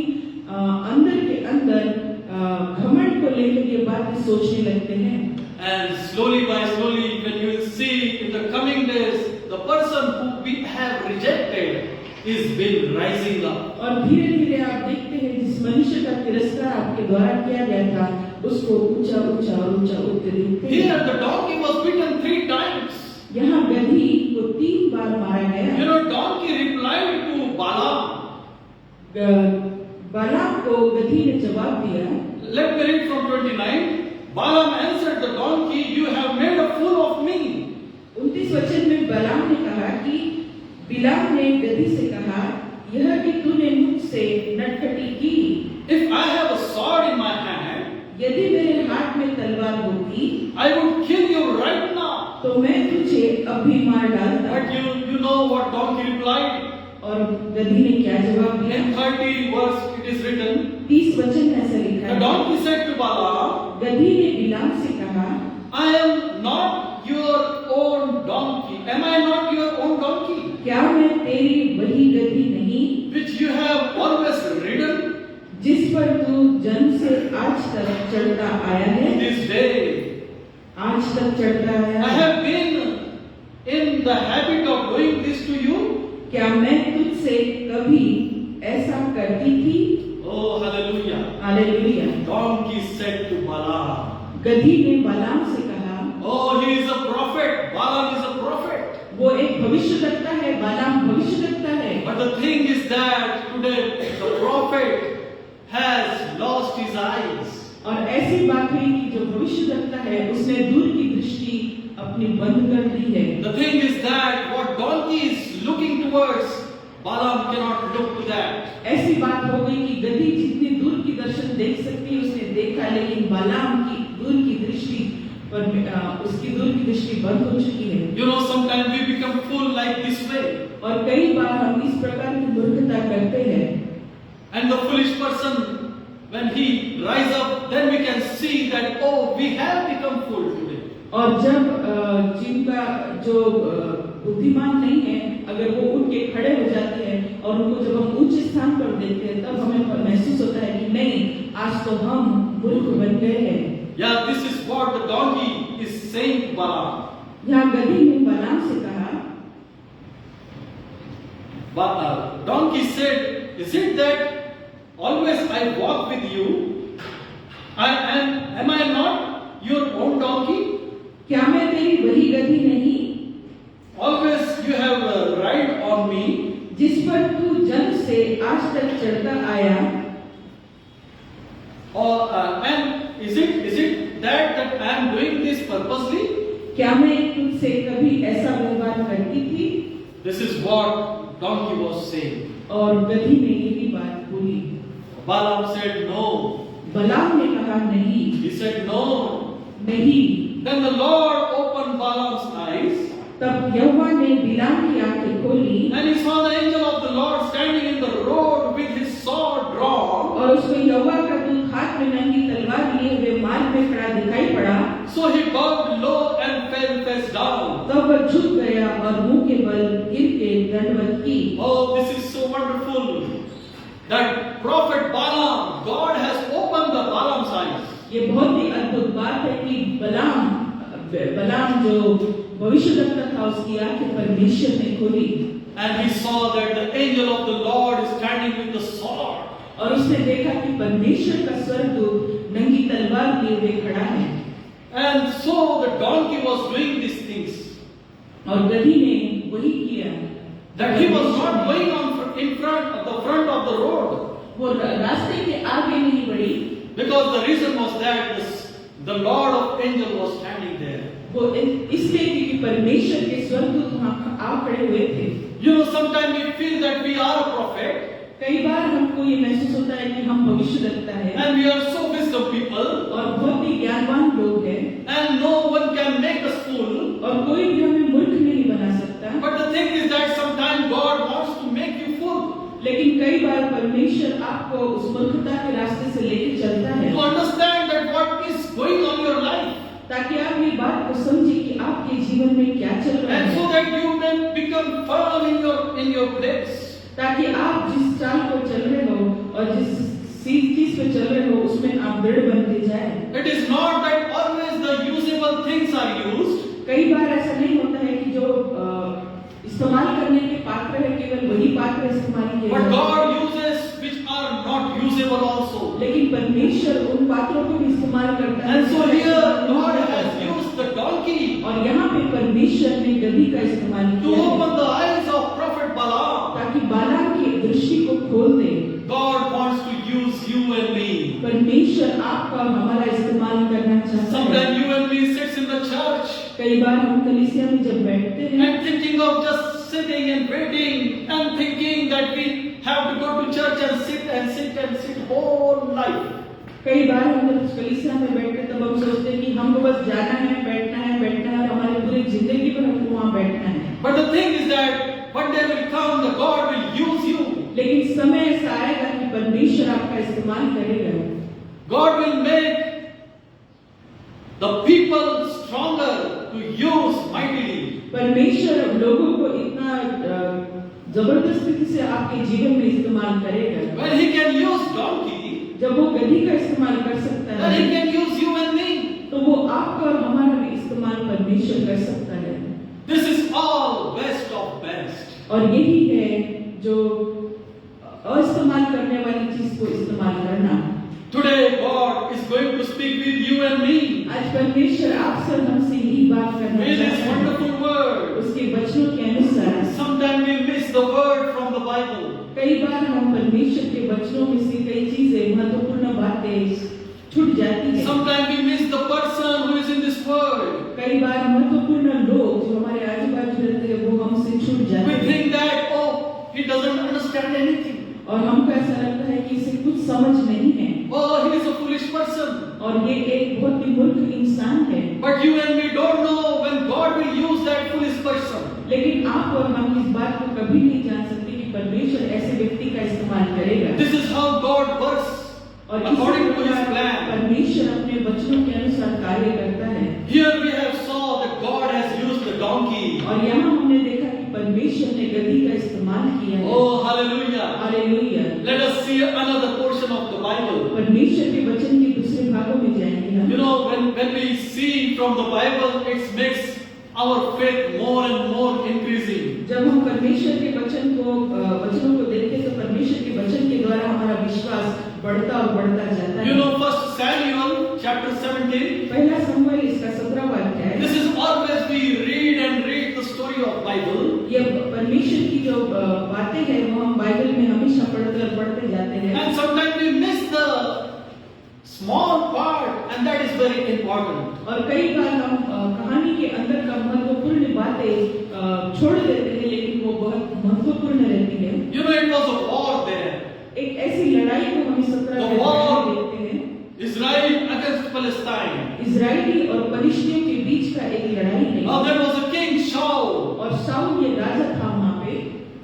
अंदर के अंदर घमंड को लेकर ये बातें सोचने लगते हैं। And slowly by slowly, when you will see in the coming days, the person who we have rejected is been rising up. और धीरे धीरे आप देखते हैं जिस मनुष्य का तिरस्कार आपके द्वारा किया गया था उसको ऊंचा ऊंचा ऊंचा उठते देखते हैं। Here the donkey was beaten 3 times. यहाँ गधी को 3 बार मारा गया। You know, donkey replied to Balaam. बालाम को गधी ने जवाब दिया। Let me read from 29. Balaam answered the donkey, "You have made a fool of me." 29 वचन में बालाम ने कहा कि बिलाम ने गधी से कहा, यह कि तूने मुझसे नटखटी की। If I have a sword in my hand, यदि मेरे हाथ में तलवार होती, I would kill you right now. तो मैं तुझे अभी मार डालता। But you know what donkey replied? और गधी ने क्या जवाब दिया? In 30 verse it is written, 30 वचन में ऐसा लिखा the है, donkey said to Balaam, गधी ने बिलाम से कहा, I am not your own donkey. Am I not your own donkey? क्या मैं तेरी वही गधी नहीं Which you have always ridden? जिस पर तू आया to है, this day. आज तक चढ़ता आया I है। have been in the habit of doing this to you. क्या मैं तुझसे कभी ऐसा करती थी? Oh, hallelujah. Hallelujah. Donkey said to Balaam, गधी ने बालाम से कहा, oh, he is a prophet. Balaam is a prophet. वो एक भविष्यद्वक्ता है, बालाम भविष्यद्वक्ता है। But the thing is that today the prophet has lost his eyes. और ऐसी बात हुई कि जो भविष्यद्वक्ता है उसने दूर की दृष्टि अपनी बंद कर दी है। The thing is that what donkey is looking towards, Balaam cannot look to that. ऐसी बात हो गई कि गधी जितनी दूर की दर्शन देख सकती है उसने देखा, लेकिन बालाम की दूर की दृष्टि पर उसकी दूर की दृष्टि बंद हो चुकी है। You know, sometimes we become full like this way. और कई बार हम इस प्रकार की मूर्खता करते हैं। And the foolish person, when he rise up, then we can see that, oh, we have become full today. और जब जिनका जो बुद्धिमान नहीं है, अगर वो उठ के खड़े हो जाते हैं और उनको जब हम उच्च स्थान पर देखते हैं, तब हमें महसूस होता है कि नहीं, आज तो हम मूर्ख बन गए हैं। Yeah, this is what the donkey is saying to Balaam. यहाँ गधी ने बालाम से कहा, But donkey said, is it that always I walk with you? Am I not your own donkey? क्या मैं तेरी वही गधी नहीं Always you have ride on me. जिस पर तू जन्म से आज तक चढ़ता आया? Or and is it that I am doing this purposely? क्या मैं तुझसे कभी ऐसा व्यवहार करती थी? This is what donkey was saying. और गधी ने यही बात बोली। Balaam said no. बालाम ने कहा नहीं, He said no. नहीं। Then the Lord opened Balaam's eyes, तब यहोवा ने बिलाम की आंखें खोली and he saw the angel of the Lord standing in the road with his sword drawn. और उसको यहोवा का दूत हाथ में नंगी तलवार लिए हुए मार्ग में खड़ा दिखाई पड़ा। So he bowed low and fell face down. तब वह झुक गया और मुंह के बल गिर के दंडवत की। Oh, this is so wonderful that prophet Balaam, God has opened the Balaam's eyes. ये बहुत ही अद्भुत बात है कि बलाम जो भविष्यद्वक्ता था उसकी आंखें परमेश्वर ने खोली And he saw that the angel of the Lord is standing with the sword. और उसने देखा कि परमेश्वर का स्वर्गदूत नंगी तलवार लिए हुए खड़ा है। And so the donkey was doing these things. और गधी ने वही किया। That he was not going on in front of the road. वो रास्ते के आगे नहीं बढ़ी, Because the reason was that the Lord of angel was standing there. वो इसलिए क्योंकि परमेश्वर के स्वर्गदूत वहाँ आ खड़े हुए थे। You know, sometimes we feel that we are a prophet. कई बार हमको ये महसूस होता है कि हम भविष्यद्वक्ता है And we are so wisdom people. और बहुत ही ज्ञानवान लोग हैं And no one can make us fool. और कोई भी हमें मूर्ख नहीं बना सकता। But the thing is that sometimes God wants to make you fool. लेकिन कई बार परमेश्वर आपको उस मूर्खता के रास्ते से लेके चलता है To understand that what is going on in your life. ताकि आप ये बात को समझे कि आपके जीवन में क्या चल रहा And है, so that you may become firm in your place. ताकि आप जिस चाल पर चल रहे हो और जिस चीज पे चल रहे हो उसमें आप दृढ़ बनते जाए। It is not that always the usable things are used. कई बार ऐसा नहीं होता है कि जो इस्तेमाल करने के पात्र है केवल वही पात्र इस्तेमाल किए But जाते हैं। God uses which are not usable also. लेकिन परमेश्वर उन पात्रों को भी इस्तेमाल करता है। And so here God has used the donkey और यहाँ पे परमेश्वर ने गधी का इस्तेमाल to किया है, open the eyes of prophet Balaam. ताकि बालाम की दृष्टि को खोल दे। God wants to use you and me. परमेश्वर आपका और हमारा इस्तेमाल करना चाहता है। Sometimes you and me sits in the church कई बार हम कलीसिया में जब बैठते हैं and thinking of just sitting and waiting and thinking that we have to go to church and sit whole life. कई बार हम जब कलीसिया में बैठते हैं तब हम सोचते हैं कि हमको बस जाना है बैठना है हमारी पूरी जिंदगी पर हमको वहाँ बैठना है। But the thing is that one day will come, the God will use you. लेकिन समय ऐसा आएगा कि परमेश्वर आपका इस्तेमाल करेगा। God will make the people stronger to use mightily. परमेश्वर लोगों को इतना जबरदस्ती से आपके जीवन में इस्तेमाल करेगा। When He can use donkey, जब वो गधी का इस्तेमाल कर सकता then है He can use you और यही है जो इस्तेमाल करने वाली चीज को इस्तेमाल करना। Today, God is going to speak with you and me आज परमेश्वर आपसे और हमसे यही बात करना with His चाहता है wonderful word. उसके वचनों के अनुसार। Sometimes we miss the word from the Bible. कई बार हम परमेश्वर के वचनों में से कई चीजें महत्वपूर्ण बातें छूट जाती हैं। Sometimes we miss the person who is in this world. कई बार महत्वपूर्ण लोग जो हमारे आजू बाजू रहते हैं वो हमसे छूट जाते We हैं think that, oh, he doesn't understand anything. और हमको ऐसा लगता है कि इसे कुछ समझ नहीं है Oh, he is a foolish person. और ये एक बहुत ही मूर्ख इंसान है। But you and me don't know when God will use that foolish person. लेकिन आप और हम इस बात को कभी नहीं जान सकते कि परमेश्वर ऐसे व्यक्ति का इस्तेमाल करेगा। This is how God works और according to His plan. परमेश्वर अपने वचनों के अनुसार कार्य करता है। Here we have saw that God has used the donkey. और यहाँ हमने देखा कि परमेश्वर ने गधी का इस्तेमाल किया है। Oh, hallelujah. Hallelujah. Let us see another portion of the Bible. परमेश्वर के वचन के दूसरे भागों में जाएंगे हम। You know, when we see from the Bible, it makes our faith more and more increasing. जब हम परमेश्वर के वचनों को देखते हैं तो परमेश्वर के वचन के द्वारा हमारा विश्वास बढ़ता और बढ़ता जाता है। You know, 1 Samuel chapter 17. पहला शमूएल इसका 17वां अध्याय। This is always we read the story of Bible. ये परमेश्वर की जो बातें हैं वो हम बाइबल में हमेशा पढ़ते जाते हैं। And sometimes we miss the small part, and that is very important. और कई बार हम कहानी के अंदर का महत्वपूर्ण बातें छोड़ देते हैं लेकिन वो बहुत महत्वपूर्ण रहती है। You know, it was a war there. एक ऐसी लड़ाई को हम 17 The war. में देखते हैं। Israel against Palestine. इजरायली और फलिस्तियों के बीच का एक लड़ाई है। Now there was a king Shaul और शाऊल ये राजा था वहाँ पे।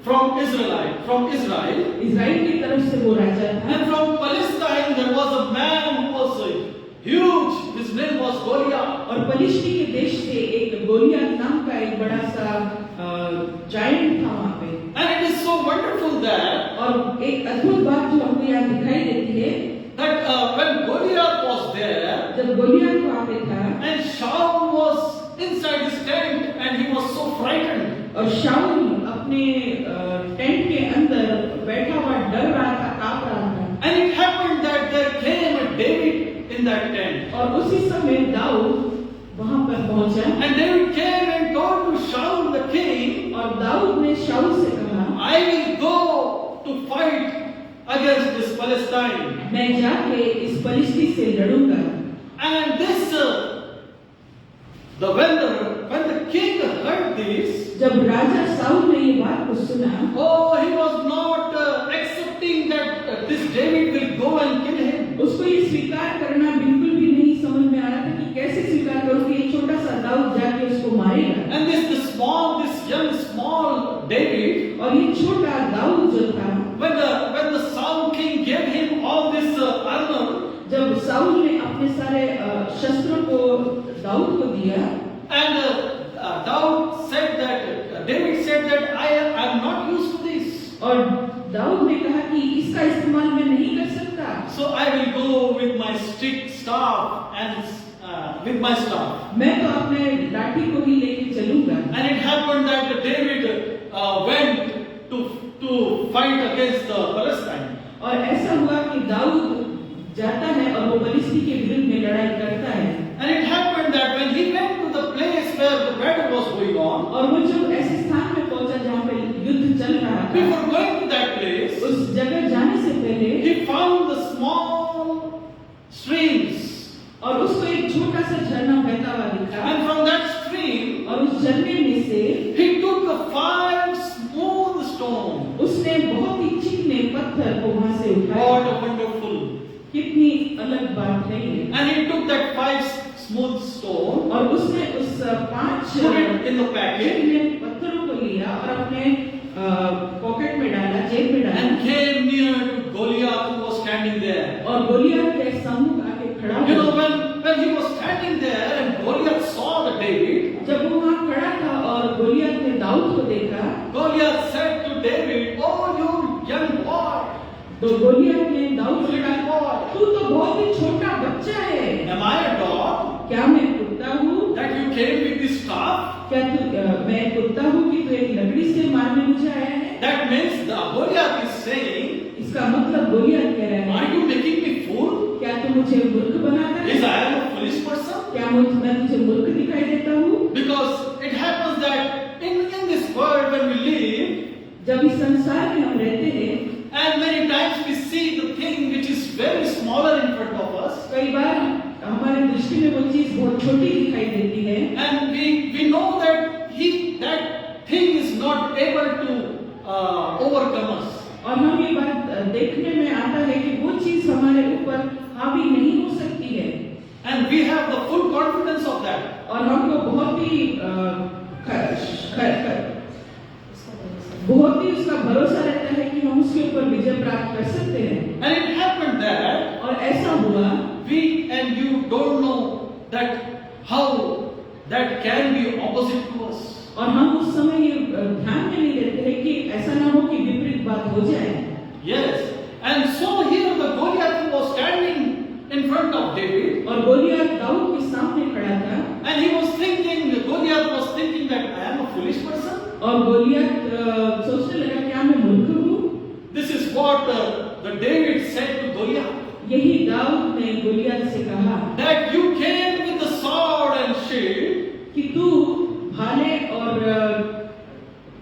from Israel. इजराइल की तरफ से वो राजा था। And from Palestine there was a man who was huge. His name was Goliath. और फलिस्ती के देश से एक गोलियत नाम का एक बड़ा सा जायंट था वहाँ पे। And it is so wonderful that और एक अद्भुत बात जो हमको यहाँ दिखाई देती है when Goliath was there जब गोलियत वहाँ पे था and Shaul was inside his tent and he was so frightened. और शाऊल अपने टेंट के अंदर बैठा हुआ डर रहा था, कांप रहा था। And it happened that there came a David in that tent. और उसी समय दाऊद वहाँ पर पहुँचा And David came and told to Shaul the king, और दाऊद ने शाऊल से कहा I will go to fight against this Palestine. मैं जाके इस फलिस्ती से लड़ूंगा। And this, when the king heard this, जब राजा शाऊल ने ये बात को सुना oh, he was not accepting that this David will go and kill him. उसको ये स्वीकार करना बिल्कुल भी नहीं समझ में आ रहा था कि कैसे स्वीकार करूं कि ये छोटा सा दाऊद जाके उसको मारेगा। And this young small David, और ये छोटा दाऊद जो था when the Saul king gave him all this armor, जब शाऊल ने अपने सारे शस्त्रों को दाऊद को दिया and David said that I am not used to this. और दाऊद ने कहा कि इसका इस्तेमाल मैं नहीं कर सकता। So I will go with my stick, staff, and with my staff. मैं तो अपने लाठी को ही लेके चलूंगा। And it happened that David went to fight against the Palestine. और ऐसा हुआ कि दाऊद जाता है और वो फलिस्ती के विरुद्ध में लड़ाई करता है। And it happened that when he went to the place where the battle was going on, और वो जब ऐसे स्थान में पहुंचा जहाँ पे युद्ध चल रहा था, before going to that place, उस जगह जाने से पहले he found the small streams. और उसको एक छोटा सा झरना बहता हुआ दिखा। And from that stream, और उस झरने में से he took 5 smooth stones. उसने बहुत ही चिकने पत्थर को वहाँ से उठाया। What a wonderful! कितनी अलग बात है ये। And he took that 5 smooth stones, और उसने उस 5 put it in the packet, चिकने पत्थरों को लिया और अपने पॉकेट में डाला, जेब में डाला। and came near to Goliath who was standing there. और गोलियत के सम्मुख आके खड़ा You know, हुआ। when he was standing there and Goliath saw the David, जब वो वहाँ खड़ा था और गोलियत ने दाऊद को देखा, Goliath said to David, "Oh, you young boy, तो गोलियत ने दाऊद से little कहा, boy, तू तो बहुत ही छोटा बच्चा है। am I a dog क्या मैं कुत्ता हूँ that you came with this staff?" क्या मैं एक कुत्ता हूँ कि तू एक लकड़ी से मारने मुझे आया है? That means the Goliath is saying, इसका मतलब गोलियत कह रहा है, are you making me fool? क्या तू मुझे मूर्ख बनाता है? Is I am a foolish person? क्या मैं तुझे मूर्ख दिखाई देता हूँ? Because it happens that in this world when we live, जब इस संसार में हम रहते हैं, and many times we see the thing which is very smaller in front of us, कई बार हमारे दृष्टि में वो चीज बहुत छोटी दिखाई देती है, and we know that that thing is not able to overcome us. और हम ये बात देखने में आता है कि वो चीज हमारे ऊपर हावी नहीं हो सकती है, And we have the full confidence of that. और हमको बहुत ही उसका भरोसा रहता है कि हम उसके ऊपर विजय प्राप्त कर सकते हैं। And it happened that और ऐसा हुआ, we and you don't know that how that can be opposite to us. और हम उस समय ये ध्यान में नहीं देते हैं कि ऐसा ना हो कि विपरीत बात हो जाए। Yes. And so here the Goliath was standing in front of David. और गोलियत दाऊद के सामने खड़ा था, And he was thinking, Goliath was thinking that I am a foolish person. और गोलियत सोचने लगा क्या मैं मूर्ख हूँ? This is what the David said to Goliath. यही दाऊद ने गोलियत से कहा That you came with the sword and shield. कि तू भाले और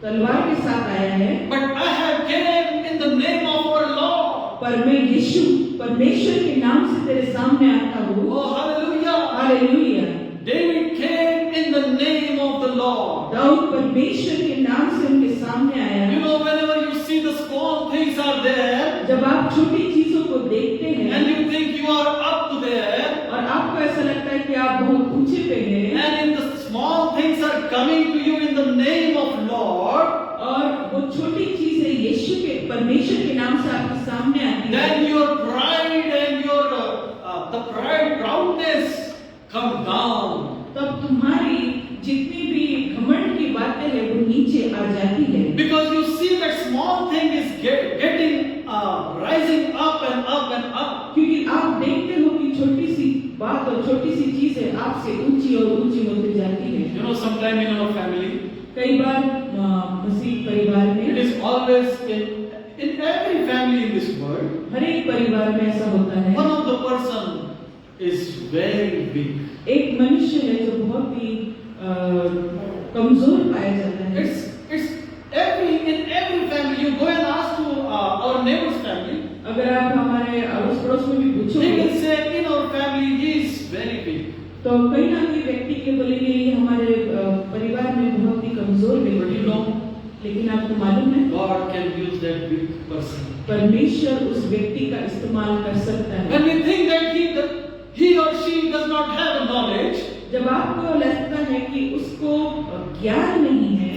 तलवार के साथ आया है, But I have came in the name of our Lord. पर मैं यीशु परमेश्वर के नाम से तेरे सामने आता हूँ। Oh, hallelujah. Hallelujah. David came in the name of the Lord. Dawood परमेश्वर के नाम से उनके सामने आया। You know, whenever you see the small things are there, जब आप छोटी चीजों को देखते हैं and you think you are up to there, और आपको ऐसा लगता है कि आप बहुत ऊंचे पे हैं, and if the small things are coming to you in the name of Lord, और वो छोटी चीजें यीशु के परमेश्वर के नाम से आपके सामने आती है, then your pride and your proudness come down. तब तुम्हारी जितनी भी घमंड की बातें हैं वो नीचे आ जाती है, Because you see that small thing is getting rising up and up and up. क्योंकि आप देखते हो कि छोटी सी बात और छोटी सी चीजें आपसे ऊंची और ऊंची होती जाती है। You know, sometime in our family, कई बार मसीह परिवार it में, is always in every family in this world, हर एक परिवार में ऐसा होता है, one of the person is very big. एक मनुष्य है जो बहुत ही कमजोर पाया जाता है। It's in every family. You go and ask to our neighbor's family. अगर आप हमारे अड़ोस पड़ोस में भी They पूछोगे will say in our family he is very big. तो कहीं ना कहीं व्यक्ति के बोलेंगे ये हमारे परिवार में बहुत ही कमजोर But व्यक्ति you है। know, लेकिन आपको मालूम है God can use that big person. परमेश्वर उस व्यक्ति का इस्तेमाल कर सकता है। When we think that he or she does not have a knowledge, जब आपको लगता है कि उसको ज्ञान नहीं है,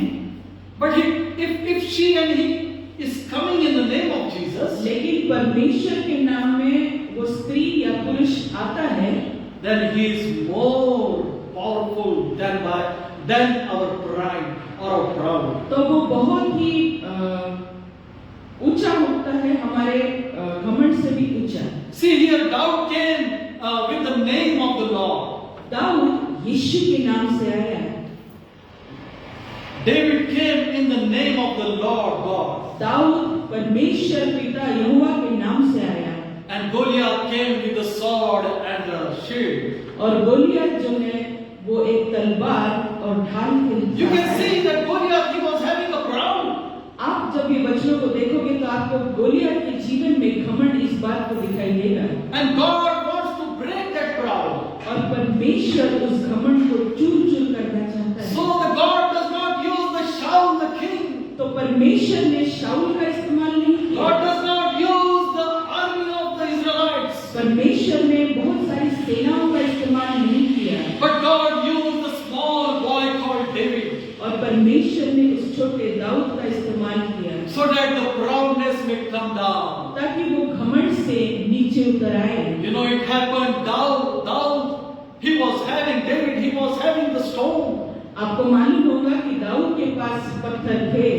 but if she and he is coming in the name of Jesus, लेकिन परमेश्वर के नाम में वो स्त्री या पुरुष आता है, then he is more powerful than our pride or our proud. तो वो बहुत ही ऊंचा होता है, हमारे घमंड से भी ऊंचा। See here, Daud came with the name of the Lord. Dawood यीशु के नाम से आया, David came in the name of the Lord God. Dawood परमेश्वर पिता यहोवा के नाम से आया, And Goliath came with the sword and the shield. और गोलियत जो है वो एक तलवार और ढाल के You साथ can आया। see that Goliath, he was having a crown. आप जब ये वचनों को देखोगे तो आपको गोलियत के जीवन में घमंड इस बात को दिखाई देगा, And God wants to break that crown. और परमेश्वर उस घमंड को चूर-चूर करना चाहता है। So the God does not use the Shaul the king. तो परमेश्वर ने शाऊल का इस्तेमाल नहीं किया, God does not use the army of the Israelites. परमेश्वर ने बहुत सारी सेनाओं का इस्तेमाल नहीं किया, But God used the small boy called David. और परमेश्वर ने उस छोटे दाऊद का इस्तेमाल किया So that the proudness may come down. ताकि वो घमंड से नीचे उतर आए। You know, it happened. Daud, David, he was having the stone. आपको मालूम होगा कि दाऊद के पास पत्थर थे,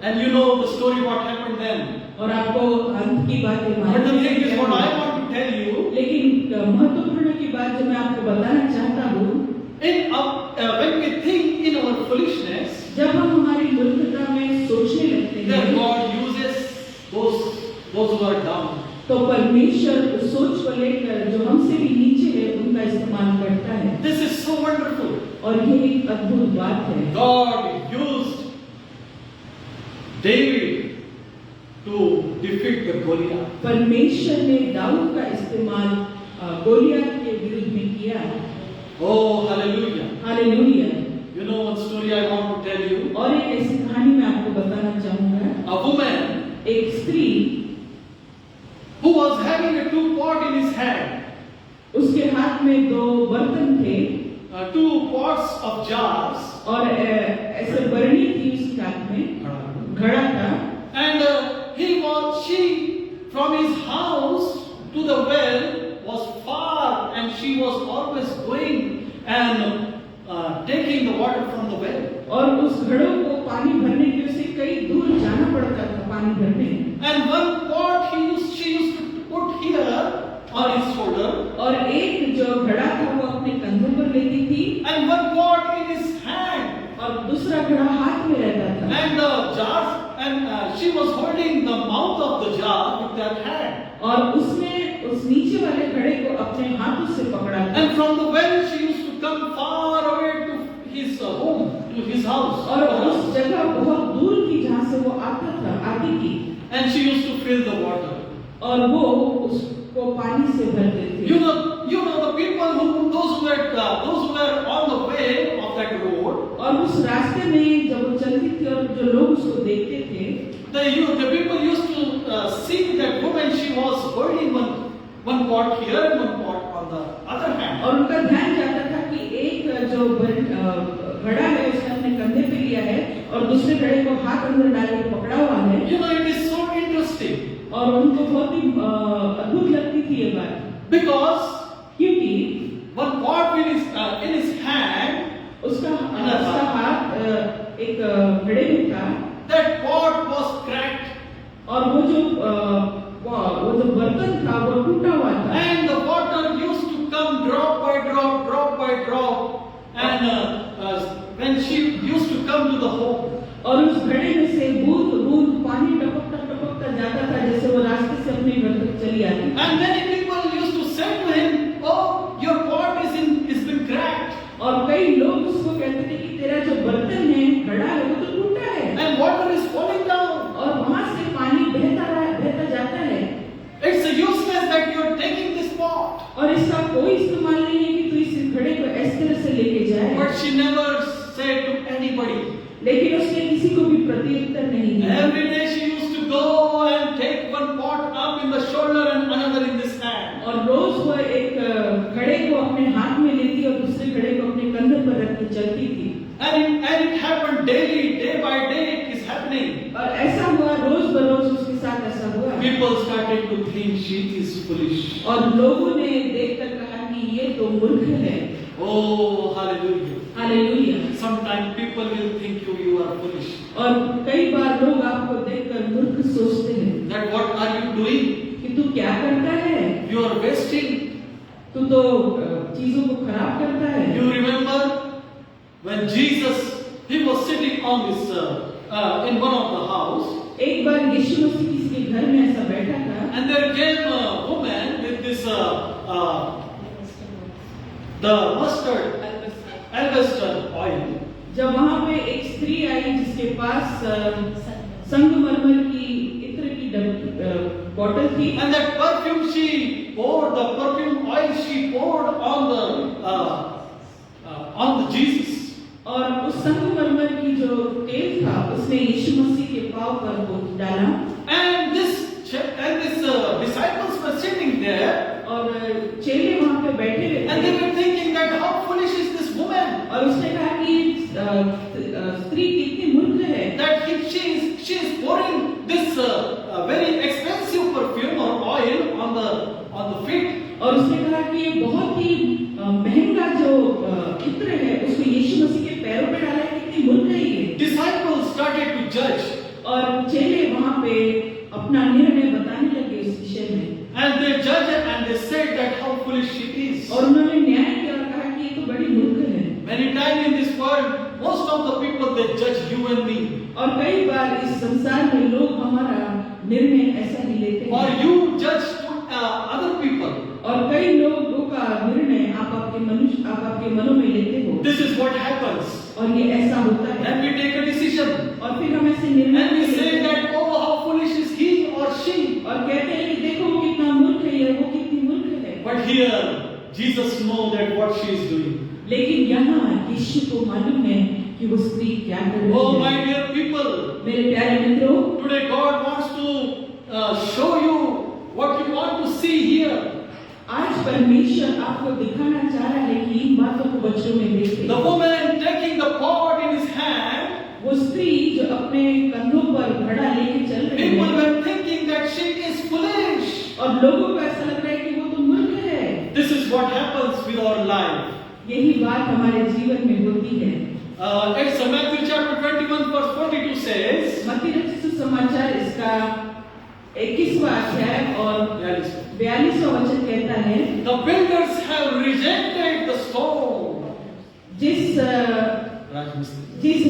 And you know the story what happened then. और आपको अंत की बातें But मालूम the thing is है। what I want to tell you. लेकिन महत्वपूर्ण की बात जो मैं आपको बताना चाहता हूँ, When we think in our और ये एक अद्भुत बात है। God used David to defeat the Goliath. परमेश्वर ने दाऊद का इस्तेमाल गोलियत के विरुद्ध में किया। Oh, hallelujah. Hallelujah. You know one story I want to tell you. और एक ऐसी कहानी मैं आपको बताना चाहूंगा। A woman एक स्त्री who was having a two pot in his hand, उसके हाथ में दो बर्तन थे two pots of jars, और ऐसे बरनी थी उसके हाथ में, घड़ा था। and she from his house to the well was far, and she was always going and taking the water from the well. और उस घड़ों को पानी भरने के लिए उसे कई दूर जाना पड़ता था पानी भरने। And one pot she used to put here on his shoulder, और एक जो घड़ा था वो अपने कंधों पर लेती थी and one pot in his hand, और दूसरा घड़ा हाथ में रहता था। and the jars, and she was holding the mouth of the jar with that hand. और उसने उस नीचे वाले घड़े को अपने हाथों से पकड़ा था। And from the well she used to come far away to his home, to his house. और उस जगह बहुत दूर थी जहाँ से वो आती थी। And she used to fill the water. और वो उसको पानी से भरते थे। You know the people those who were on the way of that road. और उस रास्ते में जब वो चलती थी और जो लोग उसको देखते थे, The people used to see that woman. She was holding one pot here and one pot on the other hand. और उनका ध्यान जाता था कि एक जो घड़ा है उसने अपने कंधे पे लिया है और दूसरे घड़े को हाथ अंदर डाल के पकड़ा हुआ है। You know, it is so interesting और उनको बहुत ही अद्भुत लगती थी ये बात, because क्योंकि one pot in his hand, उसका हाथ एक घड़े में था। that pot was cracked, और वो जो बर्तन था वो टूटा हुआ था। and the water used to come drop by drop, and when she used to come to the home, और उस घड़े में से बूंद बूंद पानी टपकता जाता था जैसे वो रास्ते से अपने घर तक चली आती। and many people used to say to him, "Oh, your pot is been cracked." और कई लोग उसको कहते थे कि तेरा जो बर्तन है, घड़ा है, वो तो टूटा है And water is falling down. और वहां से पानी बहता जाता है। It's useless that you are taking this pot. और इसका कोई इस्तेमाल नहीं है कि तू इस घड़े को इस तरह से लेके जाए। But she never said to anybody. लेकिन उसने किसी को भी प्रत्युत्तर नहीं दिया। Every day she used to go and take one pot up in the shoulder and another in this hand. और रोज वो एक घड़े को अपने हाथ में लेती और दूसरे घड़े को अपने कंधे पर रख के चलती थी। And it happened daily, day by day it is happening. और ऐसा हुआ रोज बरोज उसके साथ ऐसा हुआ। People started to think she is foolish. और लोगों ने देखकर कहा कि ये तो मूर्ख है। Oh, hallelujah. Hallelujah. Sometimes people will think you are foolish. और कई बार लोग आपको देखकर मूर्ख सोचते हैं That what are you doing? कि तू क्या करता है, You are wasting. तू तो चीजों को खराब करता है। You remember when Jesus, he was sitting on this in one of the house, एक बार यीशु मसीह किसी के घर में ऐसा बैठा था and there came a woman with this the mustard alabaster oil, जब वहां पे एक स्त्री आई जिसके पास संगमरमर की इत्र की बोतल थी, and that perfume she poured, the perfume oil she poured on the Jesus. और उस संगमरमर की जो तेल था उसने यीशु मसीह के पांव पर वो डाला। And this disciples were sitting there, और चेले वहां पे बैठे हुए and they थे were thinking that how foolish is this woman, और उसने कहा कि स्त्री कितनी मूर्ख है that she is pouring this very expensive perfume or oil on the feet. और उसने कहा कि ये बहुत ही महंगा जो इत्र है उसको यीशु मसीह के पैरों पे डाला है, कितनी मूर्ख है ये। Disciples started to judge, और चेले वहां पे अपना निर्णय बताने लगे इस विषय में and they judged and they said that how foolish she is. और उन्होंने न्याय किया और कहा कि ये तो बड़ी मूर्ख है। Many times in this world, most of the people they judge you and me, और कई बार इस संसार में लोग हमारा निर्णय ऐसा ही लेते or हैं you judge other people. और कई लोगों का निर्णय आप आपके मनों में लेते हो। This This is what happens. और ये ऐसा होता है Then we take a decision और फिर हम ऐसे निर्णय and we लेते say हैं that, oh, how foolish is he or she. और कहते हैं कि देखो वो कितना मूर्ख है या वो कितनी मूर्ख है। But here, Jesus knows that what she is doing. लेकिन यहाँ यीशु को मालूम है कि वो स्त्री क्या कर रही Oh, है। my dear people, मेरे प्यारे मित्रों, today God wants to show you what you want to see here. आज परमेश्वर आपको दिखाना चाह रहा है कि इन बातों को बच्चों में देखें। The woman taking the pot in his hand, वो स्त्री जो अपने कंधों पर घड़ा लेके चल रही people है were thinking that she is foolish. और लोगों को ऐसा लग रहा है कि वो तो मूर्ख है। This is what happens with our life. यही बात हमारे जीवन में होती है। It's Matthew chapter 21 verse 42 says, मत्ती रचित सुसमाचार इसका 21वां अध्याय और 42वां वचन कहता है, the builders have rejected the stone. जिस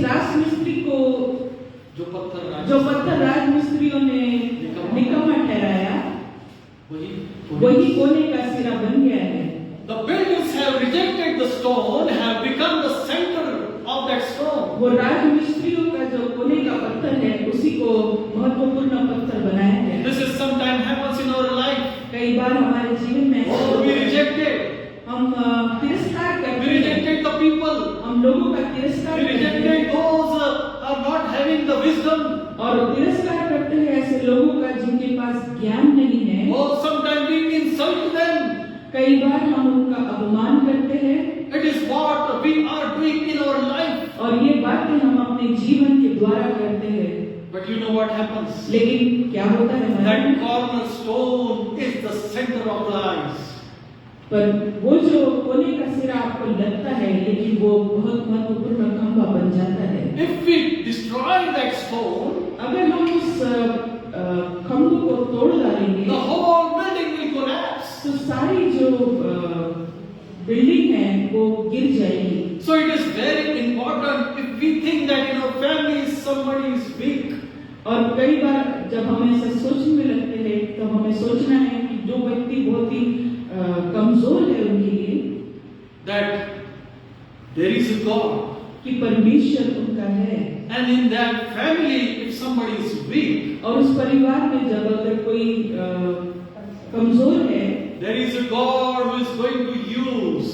राजमिस्त्री को जो पत्थर राजमिस्त्रियों ने निकम्मा ठहराया वही कोने का सिरा बन गया है। The builders have rejected the stone, have become the center of that stone. वो राजमिस्त्रियों का जो कोने का पत्थर है उसी को महत्वपूर्ण पत्थर बनाया है। This is sometimes happens in our life. कई बार हमारे जीवन में Oh, we rejected. हम तिरस्कार We करते हैं, rejected the people. हम लोगों का तिरस्कार We करते हैं rejected those are not having the wisdom. और तिरस्कार करते हैं ऐसे लोगों का जिनके पास ज्ञान नहीं है। Oh, sometimes we insult them. कई बार हम उनका अपमान करते हैं It is what we are doing in our life. और ये बातें हम अपने जीवन के द्वारा करते हैं। But you know what happens? लेकिन क्या होता है हमारे That cornerstone is the center of lives. पर वो जो कोने का सिरा आपको लगता है लेकिन वो बहुत महत्वपूर्ण खंभा बन जाता है। If we destroy that stone, अगर हम उस खंभे को तोड़ डालेंगे the whole building will collapse. तो सारी जो बिल्डिंग है वो गिर जाएगी। So it is very important if we think that in our family somebody is weak. और कई बार जब हम ऐसा सोचने में लगते हैं तो हमें सोचना है कि जो व्यक्ति बहुत ही कमजोर है उनके लिए That there is a God. कि परमेश्वर उनका है And in that family, if somebody is weak, और उस परिवार में जब अगर कोई कमजोर है there is a God who is going to use.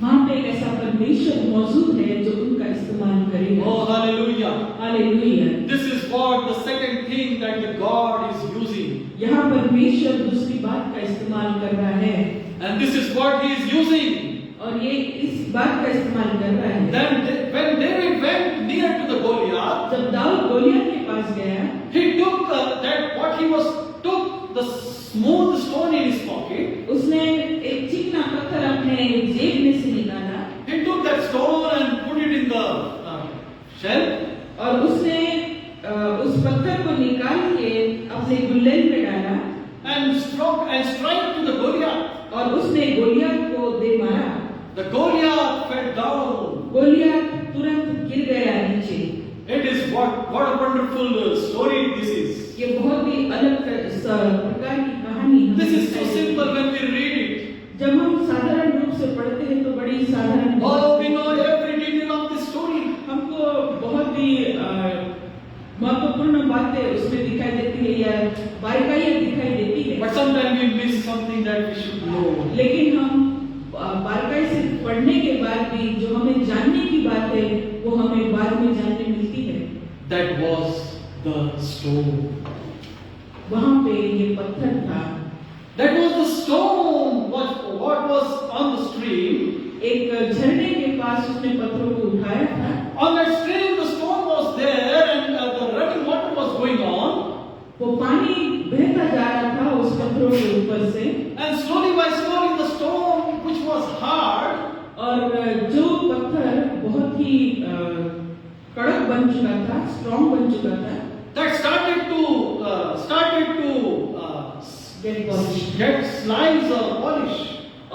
वहाँ पे एक ऐसा परमेश्वर मौजूद है जो उनका इस्तेमाल करेगा। Oh, hallelujah. Hallelujah. This is what the second thing that the God is using. यहाँ परमेश्वर दूसरी बात का इस्तेमाल कर रहा है And this is what he is using. और ये इस बात का इस्तेमाल कर रहा है। Then when David went near to the Goliath, जब दाऊद गोलियत के पास गया he took took the smooth stone in his pocket. उसने एक चिकना पत्थर अपने जेब में से निकाला He took that stone and put it in the shell. और उसने उस पत्थर को निकाल के अपने गुल्लेल में डाला And strike to the Goliath. और उसने गोलियत को दे मारा। The Goliath fell down. Goliath तुरंत गिर गया नीचे। It is what a wonderful story this is. ये बहुत ही अलग प्रकार की कहानी है। This is so simple when we read it. जब हम साधारण रूप से पढ़ते हैं तो बड़ी साधारण Oh, we know every detail of this story. हमको बहुत ही महत्वपूर्ण बातें उसमें दिखाई देती है या बारीकाइयां दिखाई देती है। But sometimes we miss something that we should know. लेकिन हम बारीकाई से पढ़ने के बाद भी जो हमें जानने की बात है वो हमें बाद में जानने मिलती है। That was the stone. वहाँ पे ये पत्थर था। That was the stone. What was on the stream? एक झरने के पास उसने पत्थरों को उठाया था। On that stream, the stone was there, and the running water was going on. वो पानी बहता जा रहा था उस पत्थरों के ऊपर से। And slowly by slowly, the stone, which was hard, और जो पत्थर बहुत ही कड़क बन चुका था, स्ट्रॉन्ग बन चुका था, that started to get slimes or polish.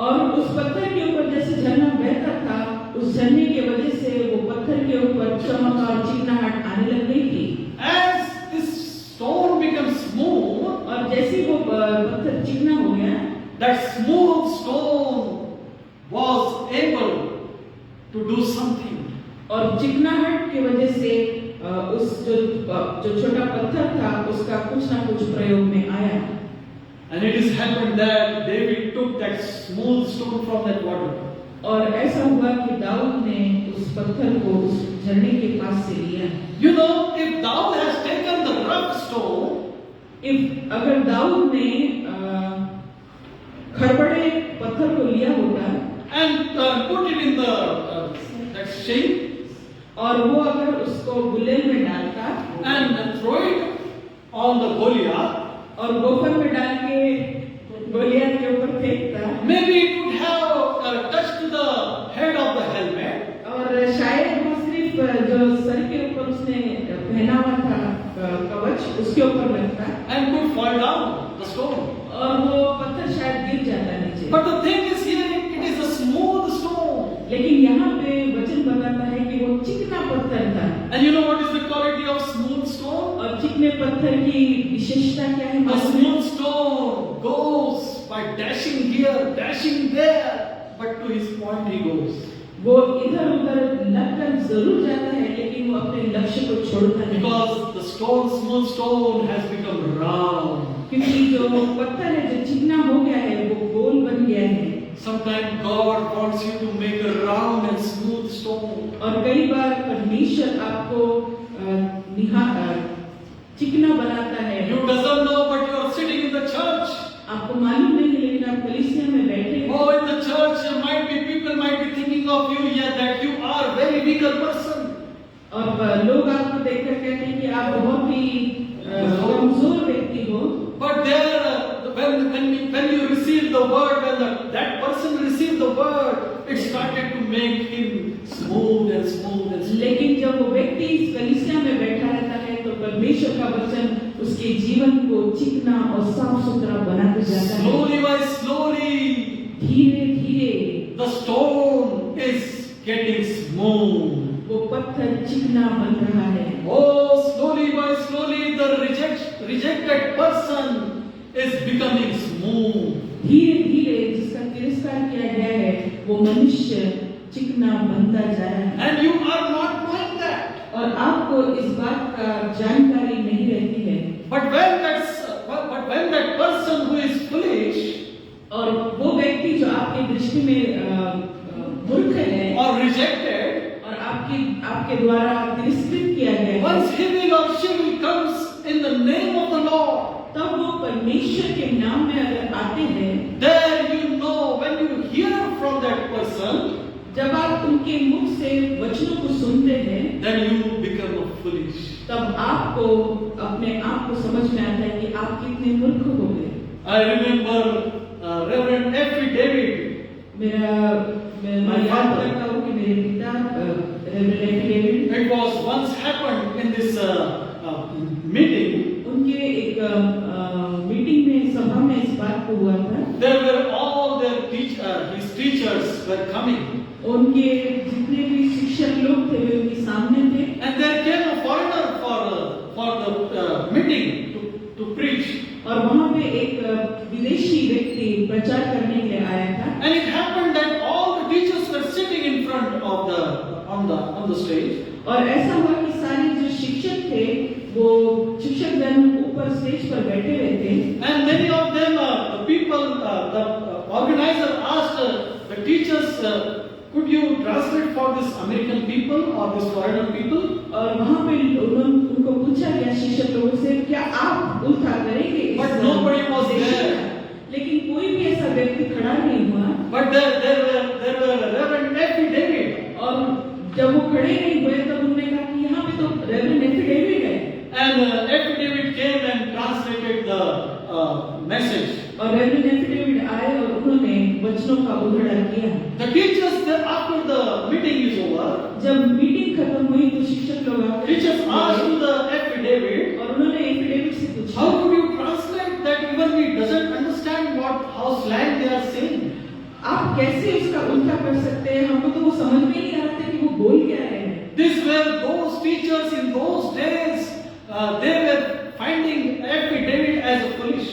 और उस पत्थर के ऊपर जैसे झरना बहता था उस झरने की वजह से वो पत्थर के ऊपर चमक और चिकनाहट आने लग गई थी। As this stone becomes smooth, और जैसे वो पत्थर चिकना हो गया, that smooth stone was able to do something. और चिकनाहट की वजह से उस जो छोटा पत्थर था उसका कुछ ना कुछ प्रयोग में आया। And it has happened that David took that smooth stone from that water. और ऐसा हुआ कि दाऊद ने उस पत्थर को उस झरने के पास से लिया। You know, if Daud has taken the rough stone, अगर दाऊद ने खरबड़े पत्थर को लिया होता and put it in the that shape और वो अगर उसको गुलेल में डालता and throw it on the Goliath, और गोफन में डाल के गोलियत के ऊपर फेंकता, maybe it would have touched the head of the helmet, और शायद वो सिर्फ जो सर के ऊपर उसने पहना हुआ था कवच उसके ऊपर लगता and could fall down the stone. और वो पत्थर शायद गिर जाता नीचे। But the thing is here, it is a smooth stone. लेकिन यहाँ पे वचन बताता है कि वो चिकना पत्थर था। And you know what is the quality of smooth stone? और चिकने पत्थर की विशेषता क्या है? A smooth stone goes by dashing here, dashing there, but to his point he goes. वो इधर उधर लगकर जरूर जाता है लेकिन वो अपने लक्ष्य को छोड़ता नहीं। Because the stone, smooth stone, has become round. क्योंकि जो पत्थर है जो चिकना हो गया है वो गोल बन गया है। Sometimes God wants you to make a round and smooth stone. और कई बार परमेश्वर आपको चिकना बनाता है। You doesn't know, but you are sitting in the church. आपको मालूम नहीं लेकिन आप कलीसिया में बैठे हैं। Oh, in the church, people might be thinking of you, yeah, that you are a very weaker person. और लोग आपको देखकर कहते हैं कि आप बहुत ही कमजोर व्यक्ति हो। But there, when you receive the word, when that person received the word, it started to make him smooth and smooth and smooth. लेकिन जब वो व्यक्ति इस कलीसिया में बैठा रहता है तो परमेश्वर का वचन उसके जीवन को चिकना और साफ सुथरा बनाते जाता है। Slowly by slowly, धीरे धीरे the stone is getting smooth. वो पत्थर चिकना बन रहा है। Oh, slowly by slowly, the rejected person is becoming smooth. धीरे धीरे जिसका तिरस्कार किया गया है वो मनुष्य चिकना बनता जा रहा है। And you are not knowing that. और आपको इस बात का जानकारी नहीं रहती है। But when that person who is foolish और वो व्यक्ति जो आपकी दृष्टि में मूर्ख है or rejected, और आपके द्वारा तिरस्कृत किया गया है, once he will or she will comes in the name of the Lord, तब वो परमेश्वर के नाम में अगर आते हैं, there you know, when you hear from that person, जब आप उनके मुख से वचनों को सुनते हैं, then you become a foolish. तब आपको अपने आप को समझ में आता है कि आप कितने मूर्ख हो गए। I remember Reverend F.E. David. मैं याद करता हूँ कि मेरे पिता reverend F E. David, It was once happened in this meeting. उनके एक मीटिंग में सभा में इस बात को हुआ था। There were all their his teachers were coming, उनके जितने भी शिक्षक लोग थे वे उनके सामने थे and there came a foreigner for the meeting to preach. और वहाँ पे एक विदेशी व्यक्ति प्रचार करने के लिए आया था। And it happened that all the teachers were sitting in front of on the stage. और ऐसा हुआ कि सारे जो शिक्षक थे वो शिक्षक गण ऊपर स्टेज पर बैठे हुए थे। And many of them, the people, the organizer asked the teachers, could you translate for this American people or this foreigner people? और वहाँ पे उनको पूछा गया शिक्षक लोगों से, क्या आप उल्था करेंगे? But nobody was there. लेकिन कोई भी ऐसा व्यक्ति खड़ा नहीं हुआ। But there were Reverend F.E. David. और जब वो खड़े नहीं हुए तब उन्होंने कहा कि यहाँ पे तो रेवरेंड एफ.ई. डेविड है। And F.E. David came and translated the message. और रेवरेंड एफ.ई. डेविड आए और उन्होंने वचनों का उद्धरण किया। The teachers, after the meeting is over, जब मीटिंग खत्म हुई तो शिक्षक लोग आकर teachers asked to the F.E. David, और उन्होंने एफ.ई. डेविड से पूछा, how could you translate that even he doesn't understand how slang they are saying? आप कैसे उसका उल्टा कर सकते हैं? हमको तो वो समझ में नहीं आता कि वो बोल क्या रहे हैं। These were those teachers in those days. They were finding F.E. David as a foolish.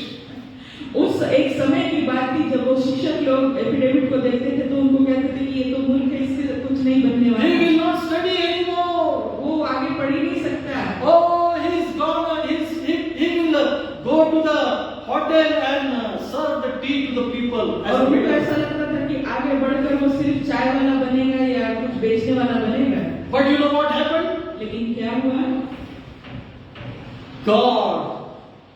उस एक समय की बात थी जब वो शिक्षक लोग एफ.ई. डेविड को देखते थे तो उनको कहते थे कि ये तो मूर्ख है, इससे कुछ नहीं बन और उनको ऐसा लगता था कि आगे बढ़कर वो सिर्फ चाय वाला बनेगा या कुछ बेचने वाला बनेगा। But you know what happened? लेकिन क्या हुआ? God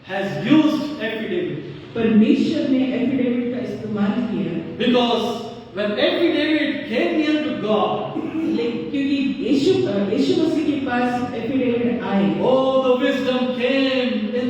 has used affidavit. परमेश्वर ने एफिडेविट का इस्तेमाल किया। Because when affidavit came near to God, क्योंकि यीशु मसीह के पास एफिडेविट आए oh, the wisdom came in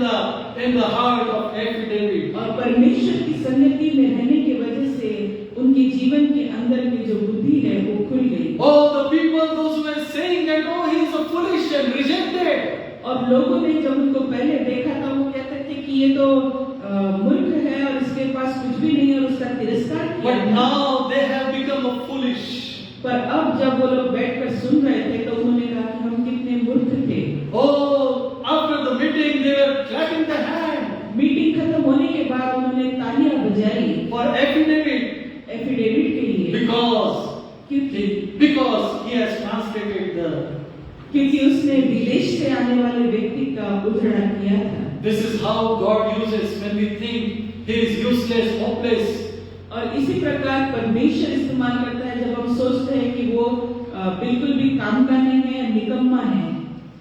the heart of affidavit. और परमेश्वर की संगति में रहने की वजह से उनके जीवन के अंदर की जो बुद्धि है वो खुल गई। Oh, the people, those who were saying that, oh, he is a foolish and rejected. और लोगों ने जब उनको पहले देखा था वो कहते थे कि ये तो मूर्ख है और इसके पास कुछ भी नहीं और उसका तिरस्कार किया। But now they have become a foolish. पर अब जब वो लोग बैठकर सुन रहे थे तो उन्होंने कहा कि हम कितने मूर्ख थे। Oh, after the meeting they were clapping their hand meeting खत्म होने के बाद उन्होंने तालियां बजाई for affidavit एफिडेविट के लिए because he has translated क्योंकि उसने विदेश से आने वाले व्यक्ति का उद्धरण किया था। This is how God uses when we think he is useless, hopeless. और इसी प्रकार परमेश्वर इस्तेमाल करता है जब हम सोचते हैं कि वो बिल्कुल भी काम का नहीं है, निकम्मा है।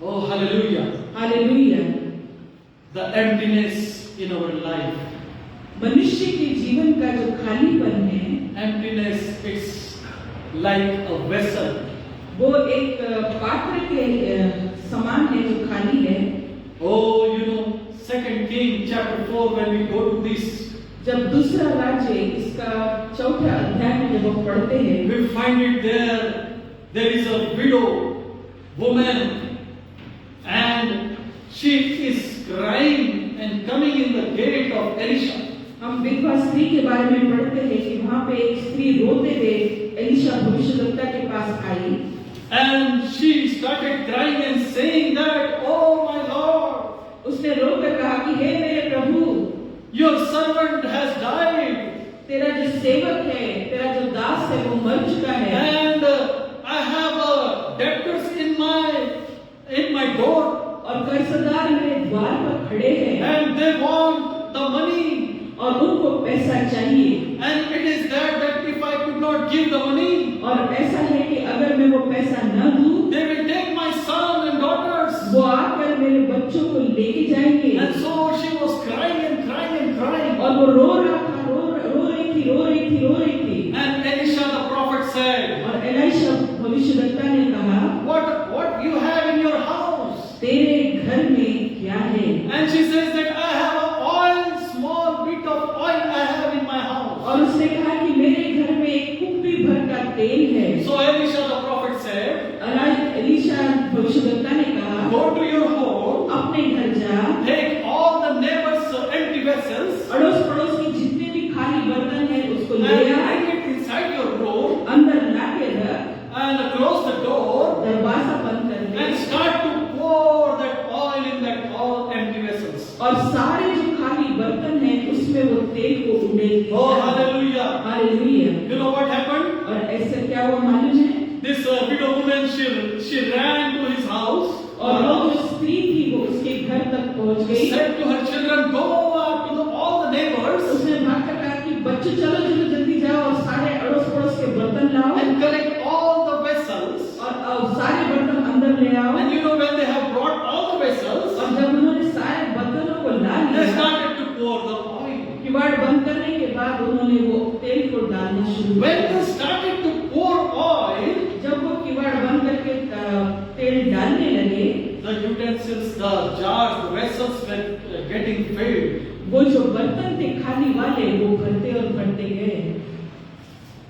Oh, hallelujah. Hallelujah. The emptiness in our life. मनुष्य के जीवन का जो खालीपन है, Emptiness is like a vessel. वो एक पात्र के समान है जो खाली है। Oh, you know, 2 Kings chapter 4, when we go to this, जब दूसरा राज्य इसका चौथा अध्याय में जब हम पढ़ते हैं, we find it there is a widow woman and she is crying and coming in the gate of Elisha. हम विधवा स्त्री के बारे में पढ़ते हैं कि वहाँ पे एक स्त्री रोते हुए एलिशा भविष्यद्वक्ता के पास आई And she started crying and saying that, oh my Lord, उसने रोकर कहा कि हे मेरे प्रभु, your servant has died तेरा जो सेवक है, तेरा जो दास है वो मर चुका है and I have debtors in my door और कर्जदार मेरे द्वार पर खड़े हैं and they want the money और उनको पैसा चाहिए and it is that if I could not give the money, और ऐसा है कि अगर मैं वो पैसा न दूं they will take my son and daughters. वो आकर मेरे बच्चों को लेके जाएंगे। And so she was crying and crying and crying. और वो रो रहा था, रो रही थी। And Elisha the prophet said, और एलिशा भविष्यद्वक्ता ने कहा, what you have in your house? तेरे घर में क्या है? And she says that I have small bit of oil I have in my house. और उसने कहा कि मेरे घर में एक कुप्पी भर का तेल है। So Elisha the prophet said, Elisha भविष्यद्वक्ता ने कहा, go to your home, अपने घर जा, take all the neighbors' empty vessels, अड़ोस पड़ोस की जितने भी खाली बर्तन हैं उसको and ले आ, bring it inside your room, अंदर लाके रख, and close the door, दरवाजा बंद कर दे and start to pour that oil in that all empty vessels. और सारे जो खाली बर्तन हैं उसमें वो तेल को उड़ेल Oh, hallelujah. Hallelujah. You know what happened? और ऐसा क्या हुआ मालूम है? This widow woman, she ran to his house. और वो जो स्त्री थी वो उसके घर तक पहुंच गई। Said to her children, go to all the neighbors उसने भागकर कहा कि बच्चों चलो जल्दी जाओ और सारे अड़ोस पड़ोस के बर्तन लाओ and collect all the vessels. और सारे बर्तन अंदर ले आओ। And you know when they have brought all the vessels, और जब उन्होंने सारे बर्तनों को ला they लिया, started to pour the oil. किवाड़ बंद करने के बाद उन्होंने वो तेल को डालना शुरू When किया। they started to pour oil, जब वो किवाड़ बंद करके तेल डालने लगे, the utensils, the jars, the vessels were getting filled. वो जो बर्तन थे खाली वाले वो भरते और भरते गए।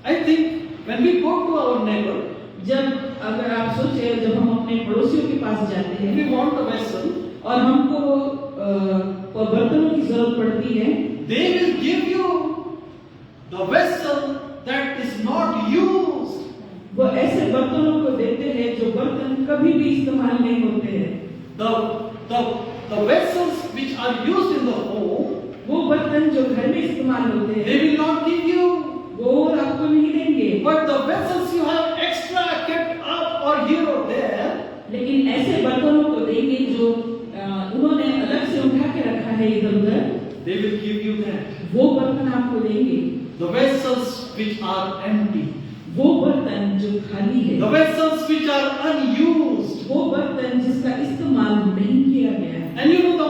I think when we go to our neighbor, जब अगर आप सोचे जब हम अपने पड़ोसियों के पास जाते हैं we want a vessel, और हमको बर्तनों की जरूरत पड़ती है, they will give you the vessel that is not used. वो ऐसे बर्तनों को देते हैं जो बर्तन कभी भी इस्तेमाल नहीं होते हैं। The vessels which are used in the home, वो बर्तन जो घर में इस्तेमाल होते हैं they will not give you. वो आपको नहीं देंगे। But the vessels you have extra kept up or here or there, लेकिन ऐसे बर्तनों को देंगे जो उन्होंने अलग से उठा के रखा है इधर उधर, they will give you that. वो बर्तन आपको देंगे। The vessels which are empty, वो बर्तन जो खाली है, the vessels which are unused. वो बर्तन जिसका इस्तेमाल नहीं किया गया है। And you know the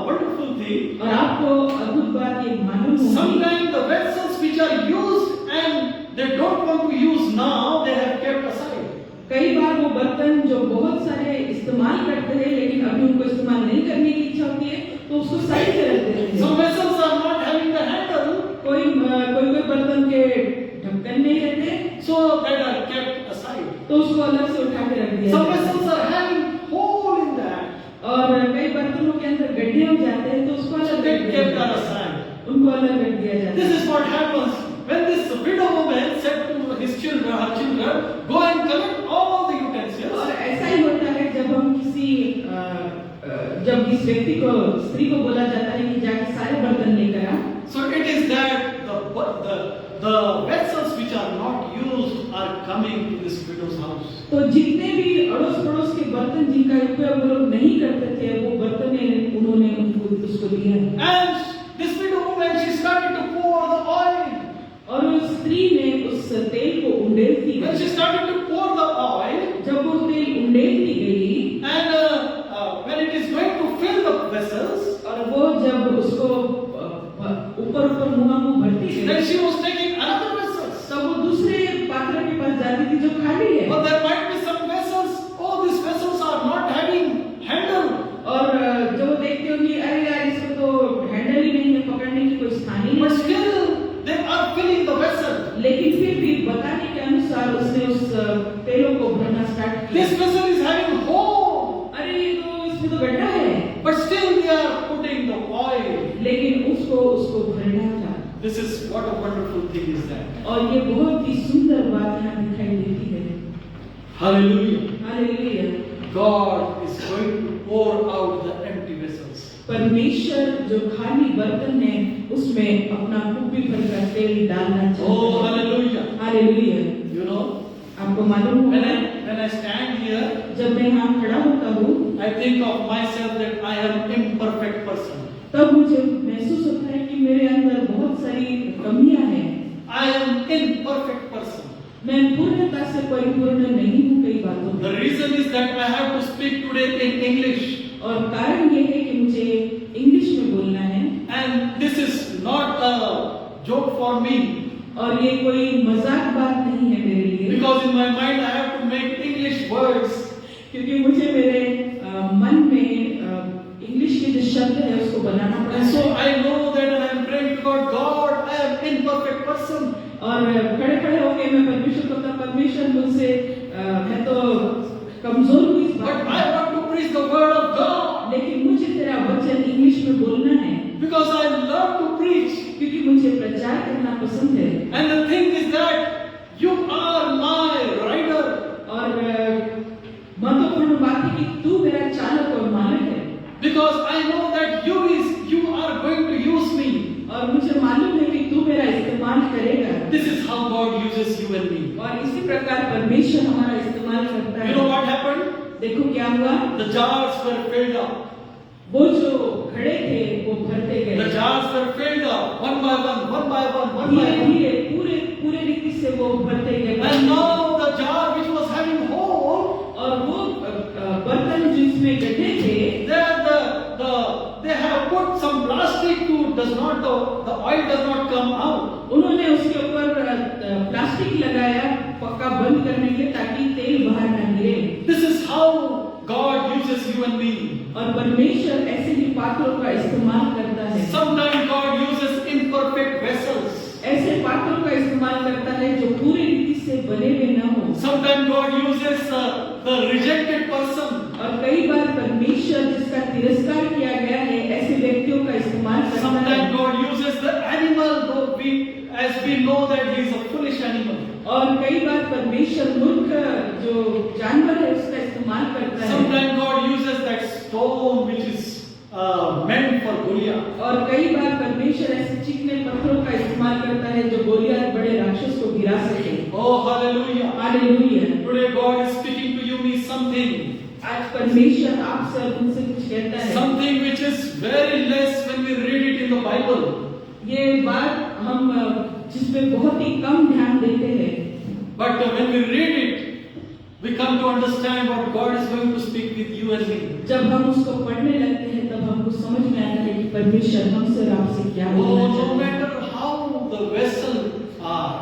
wonderful thing, और आपको अद्भुत बात ये मालूम होगी, sometimes the vessels which are used and they don't want to use now, they have kept aside. कई बार वो बर्तन जो बहुत सारे इस्तेमाल करते हैं लेकिन अभी उनको इस्तेमाल नहीं करने की इच्छा होती है तो उसको साइड पे रख देते हैं। Some vessels are not having the handle, कोई बर्तन के ढक्कन नहीं रहते so that are kept aside. तो उसको अलग से उठा के रख दिया Some जाता है। vessels are having hole in that, और कई बर्तनों के अंदर गड्ढे हो जाते हैं तो उसको so अलग they रख दिया kept जाता are है, aside. उनको अलग रख दिया जाता This है। is what happens when this widow woman said to his children, her children, go and collect all the utensils. और ऐसा ही होता है जब हम जब इस व्यक्ति को स्त्री को बोला जाता है कि जाके सारे बर्तन लेकर आ। So it is that the vessels which are not used are coming to this widow's house. तो जितने भी अड़ोस पड़ोस के बर्तन जिनका उपयोग वो लोग नहीं करते थे वो बर्तन उन्होंने उसको दिया। And this widow woman, she started to pour the oil. और उस स्त्री ने उस तेल को उंडेलती When she started to pour the oil, जब वो तेल उंडेलती गई and when it is going to fill the vessels, और वो जब उसको ऊपर मुंह भरती then गई she was taking another vessels. तब वो दूसरे पात्र के पास जाती थी जो खाली है। But there might be some vessels, oh, these vessels are not having handle. और जब वो देखती होगी अरे यार इसको तो हैंडल ही नहीं है, पकड़ने की कोई स्थान ही But नहीं है। still, they are filling the vessel. लेकिन फिर भी बताने के अनुसार उसने उस तेलों को भरना स्टार्ट किया। This vessel is having hole, अरे ये तो इसमें तो गड्ढा है, but still they are putting the oil. लेकिन उसको भरना था। This is what a wonderful thing is that. और ये बहुत ही सुंदर बात यहाँ दिखाई देती है। Hallelujah. Hallelujah. God is going to pour out the empty vessels. परमेश्वर जो खाली बर्तन है उसमें अपना कुप्पी भर का तेल डालना Oh, चाहता है। hallelujah. हालेलुया। You know, आपको मालूम when होगा I stand here, जब मैं यहाँ खड़ा होता हूँ I think of myself that I am imperfect person. तब मुझे महसूस होता है कि मेरे अंदर बहुत सारी कमियां हैं। I am imperfect person. मैं पूर्णता से परिपूर्ण नहीं हूँ कई बातों The में। reason is that I have to speak today in English. और कारण ये है कि मुझे इंग्लिश में बोलना है And this is not a joke for me. और ये कोई मजाक बात नहीं है मेरे लिए, Because in my mind I have to make English words. क्योंकि मुझे मेरे मन में इंग्लिश के जो शब्द है उसको बनाना पड़ा And so है। I know that when I am praying to God, God, I am imperfect person. और खड़े होके मैं परमेश्वर को कहता, परमेश्वर मुझसे मैं तो कमजोर हूँ इस But बात I में, want to preach the word of God. लेकिन मुझे तेरा वचन इंग्लिश में बोलना है Because I love to preach. क्योंकि मुझे प्रचार करना पसंद है। And the thing is that you are my rider. और महत्वपूर्ण बात है कि तू मेरा चालक और मालिक है। Because I know that you are going to use me. और मुझे मालूम है कि तू मेरा इस्तेमाल करेगा। This is how God uses you and me. और इसी प्रकार परमेश्वर हमारा इस्तेमाल करता You know है। what happened? देखो क्या हुआ, The jars were filled up. वो जो खड़े थे वो भरते The गए, jars were filled up one by one, one by one, one by धीरे one. धीरे पूरे रीति से वो भरते गए। And now the jar which was having hole, और वो बर्तन जिसमें गड्ढे थे they have put some plastic to the oil does not come out. उन्होंने उसके ऊपर प्लास्टिक लगाया पक्का बंद करने के लिए ताकि तेल बाहर न गिरे। This is how God uses you and me. और परमेश्वर ऐसे ही पात्रों का इस्तेमाल करता है। Sometimes God uses imperfect vessels. ऐसे पात्रों का इस्तेमाल करता है जो पूरी रीति से बने हुए न हो। Sometimes God uses the rejected person. और कई बार परमेश्वर जिसका तिरस्कार किया गया है ऐसे व्यक्तियों का इस्तेमाल करता है। Sometimes God uses the animal, as we know that he is a foolish animal. और कई बार परमेश्वर मूर्ख जो जानवर है उसका इस्तेमाल करता है। Sometimes God uses that stone which is meant for Goliath. और कई बार परमेश्वर ऐसे चिकने पत्थरों का इस्तेमाल करता है जो गोलियत बड़े राक्षस को गिरा सके। Oh, hallelujah. Hallelujah. Today God is speaking to you me something. आज परमेश्वर आपसे और उनसे कुछ कहता है। Something which is very less when we read it in the Bible. ये बात हम जिस पे बहुत ही कम ध्यान देते हैं। But when we read it, we come to understand what God is going to speak with you and me. जब हम उसको पढ़ने लगते हैं तब हमको समझ में आता है कि परमेश्वर हमसे और आपसे क्या Oh, बोलना no चाहते हैं। matter how the vessels are,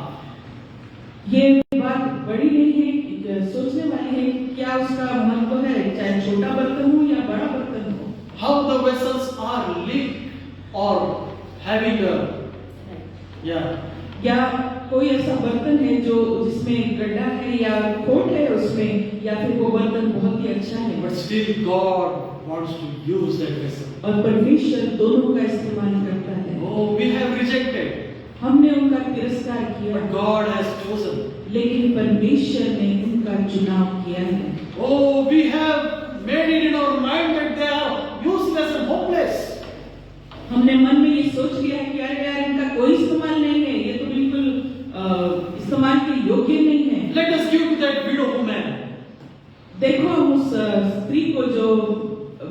ये बात बड़ी नहीं है कि सोचने वाली है कि क्या उसका महत्व है, चाहे छोटा बर्तन हो या बड़ा बर्तन हो। how the vessels are leaked or having a, yeah, या कोई ऐसा बर्तन है जो जिसमें गड्ढा है या खोट है उसमें, या फिर वो बर्तन बहुत ही अच्छा है, but still God wants to use that vessel. और परमेश्वर दोनों का इस्तेमाल करता है। Oh, we have rejected, हमने उनका तिरस्कार किया, but God has chosen. लेकिन परमेश्वर ने उनका चुनाव किया है। Oh, we have made it in our mind that they are useless and hopeless. हमने मन में ये सोच लिया है कि अरे यार इनका कोई इस्तेमाल नहीं है, ये तो बिल्कुल इस्तेमाल के योग्य नहीं है। Let us give to that widow woman. देखो हम उस स्त्री को जो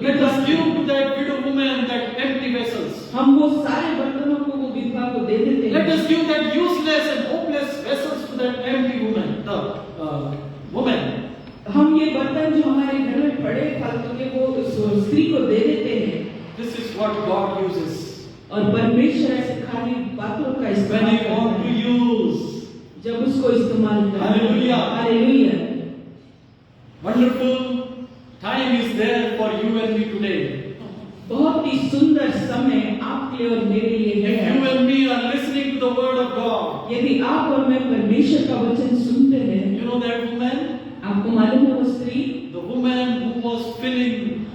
Let us give to that widow woman that empty vessels. हम वो सारे बर्तनों को वो विधवा को दे देते Let हैं। us give that useless and hopeless vessels to that empty woman, the woman. हम ये बर्तन जो हमारे घर में पड़े फालतू के वो उस स्त्री को दे देते हैं। This is what God uses और परमेश्वर ऐसे खाली बातों का when इस्तेमाल He करता wants to है use. जब उसको इस्तेमाल करता है। Hallelujah. Hallelujah. Wonderful time is there for you and me today. बहुत ही सुंदर समय आपके और मेरे लिए If you है। and me are listening to the word of God, यदि आप और मैं परमेश्वर का वचन सुनते हैं, you know that woman, आपको मालूम है वो स्त्री, the woman who was filling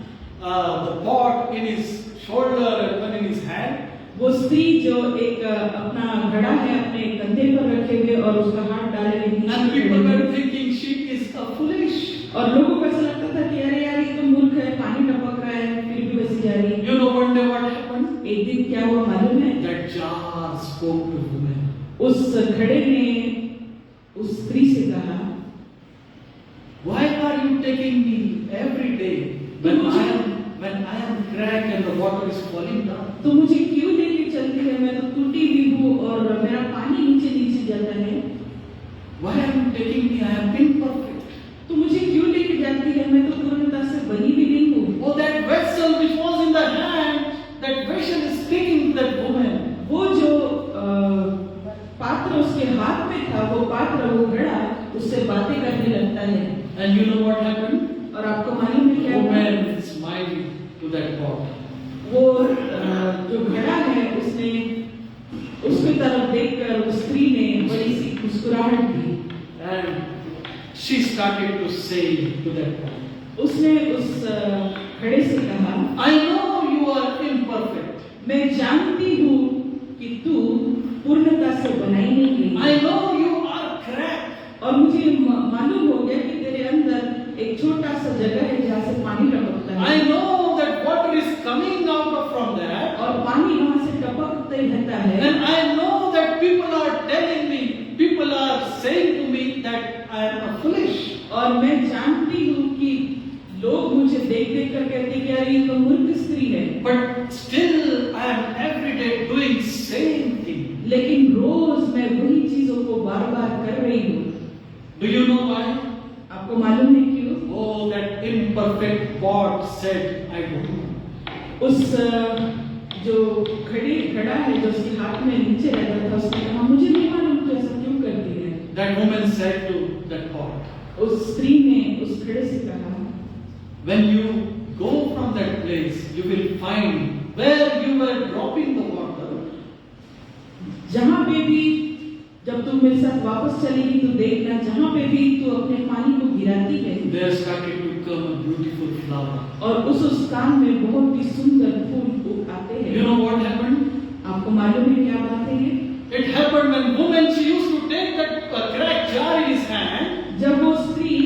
the pot in his shoulder and one in his hand. वो स्त्री जो एक अपना घड़ा है अपने कंधे पर रखे हुए और उसका हाथ डाले हुए नीचे And people खड़ी है। were thinking she is a foolish. और लोगों को ऐसा लगता था कि अरे यार ये तो मूर्ख है, पानी टपक रहा है फिर भी वैसे जा रही है। You know one day what happened? एक दिन क्या हुआ मालूम है? That jar spoke to the woman. उस घड़े ने उस स्त्री से कहा, Why are you taking me every day when I am cracked and the water is falling down? तो मुझे क्यों लेके चलती है? मैं तो टूटी हुई हूँ और मेरा पानी नीचे नीचे जाता है। Why are you taking me? I am imperfect. तो मुझे क्यों लेके जाती है? मैं तो पूर्णता से बनी भी नहीं हूँ। Oh, that vessel which was in the hand, that vessel is speaking to that woman. वो जो पात्र उसके हाथ में था, वो पात्र वो घड़ा उससे बातें करने लगता है। And you know what happened? और आपको मालूम है क्या हुआ? Woman smiled to that pot. वो जो घड़ा है उसने उसकी तरफ देखकर उस स्त्री ने बड़ी सी मुस्कुराहट दी। And she started to say to that pot, उसने उस घड़े से कहा, I know you are imperfect. मैं जानती हूँ कि तू पूर्णता से बनाई नहीं गई। I know you are cracked. और मुझे मालूम हो गया कि तेरे अंदर एक छोटा सा जगह है जहाँ से पानी टपकता है। I know that water is coming out of from there. और पानी वहाँ से टपकते रहता है। And I know that people are telling me, people are saying to me that I am a foolish. और मैं जानती हूँ कि लोग मुझे देख देख कर कहते हैं कि यार ये तो मूर्ख स्त्री है। But still I am every day doing same thing. लेकिन रोज मैं वही चीजों को बार बार कर रही हूँ। Do you know why? आपको मालूम है क्यों? Oh, that imperfect pot said, I don't know. उस जो घड़ा है जो उसके हाथ में नीचे रहता था उसने कहा मुझे नहीं मालूम तू ऐसा क्यों करती है। That woman said to that pot, उस स्त्री ने उस घड़े से कहा, when you go from that place, you will find where you were dropping the water. जहाँ पे भी जब तुम मेरे साथ वापस चलेगी तो देखना जहाँ पे भी तू अपने पानी को गिराती है There started to come a beautiful flower. और उस स्थान में बहुत ही सुंदर फूल आते हैं। You know what happened? आपको मालूम है क्या बात है ये? It happened when woman she used to take that cracked jar in his hand, जब वो स्त्री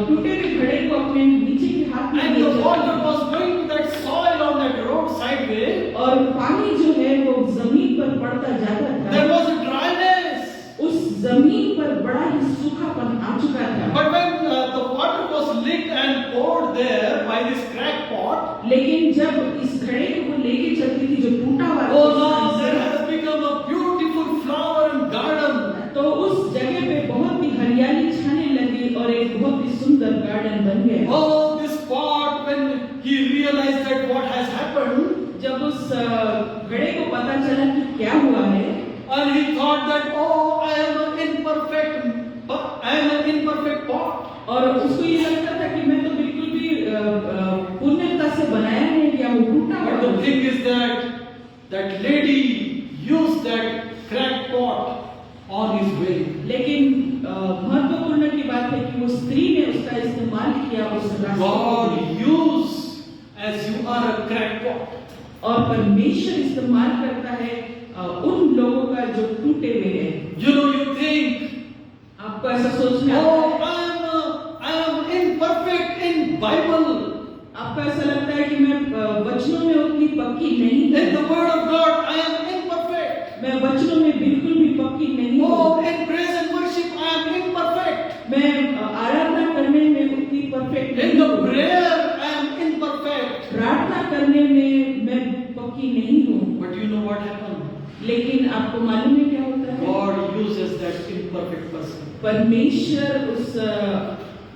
टूटे हुए घड़े को अपने नीचे के हाथ में and ले the जाती water है, was going to that soil on that roadside way. और पानी जो है वो जमीन पर पड़ता जाता There था। was a dryness. उस जमीन पर बड़ा ही सूखापन आ चुका था। But when the water was licked and poured there by this cracked pot, लेकिन जब इस घड़े को वो लेके चलती थी जो टूटा हुआ oh now there has become a beautiful flower and सुंदर गार्डन बन गया। Oh, this pot, when he realized that what has happened, जब उस घड़े को पता चला कि क्या हुआ है, and he thought that, oh, I am an imperfect pot. और उसको ये लगता था कि मैं तो बिल्कुल भी पूर्णता से बनाया नहीं गया हूँ, टूटा But the हुआ। thing is that lady used that cracked pot on his way. लेकिन महत्वपूर्ण की बात है कि वो स्त्री ने उसका इस्तेमाल किया उस रास्ते God के लिए। use as you are a cracked pot. और परमेश्वर इस्तेमाल करता है उन लोगों का जो टूटे हुए हैं। You know, you think, आपको ऐसा सोचना oh, I am imperfect in Bible. आपको ऐसा लगता है कि मैं वचनों में उतनी पक्की नहीं In हूँ, the Word of God, I am imperfect. मैं वचनों में बिल्कुल भी पक्की नहीं हूँ, Oh, in praise and worship, I am imperfect. मैं आराधना करने में उतनी परफेक्ट In नहीं the हूँ, prayer, I am imperfect. प्रार्थना करने में मैं पक्की नहीं हूँ। But you know what happened? लेकिन आपको मालूम है क्या होता है? God uses that imperfect person. परमेश्वर उस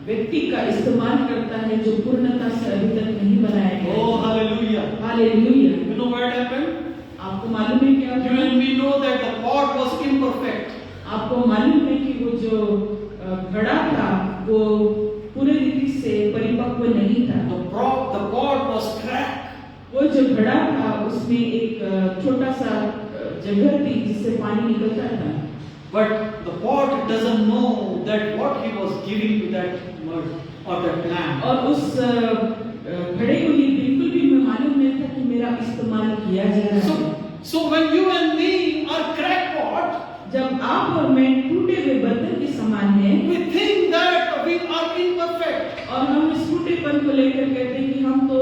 व्यक्ति का इस्तेमाल करता है जो पूर्णता से अभी तक नहीं बनाया गया। Oh, hallelujah. Hallelujah. You know what happened? आपको मालूम है क्या You होता है? and me know that the pot was imperfect. आपको मालूम है कि वो जो घड़ा था वो पूरी रीति से परिपक्व नहीं था। The pot was cracked. वो जो घड़ा था उसमें एक छोटा सा जगह थी जिससे पानी निकलता था। But the pot doesn't know that what he was giving to that mud or that plant. और उस घड़े को ये बिल्कुल भी मालूम नहीं था कि मेरा इस्तेमाल किया जा रहा है। So when you and me are cracked pot, जब आप और मैं टूटे हुए बर्तन के समान हैं we think that we are imperfect. और हम इस टूटेपन को लेकर कहते हैं कि हम तो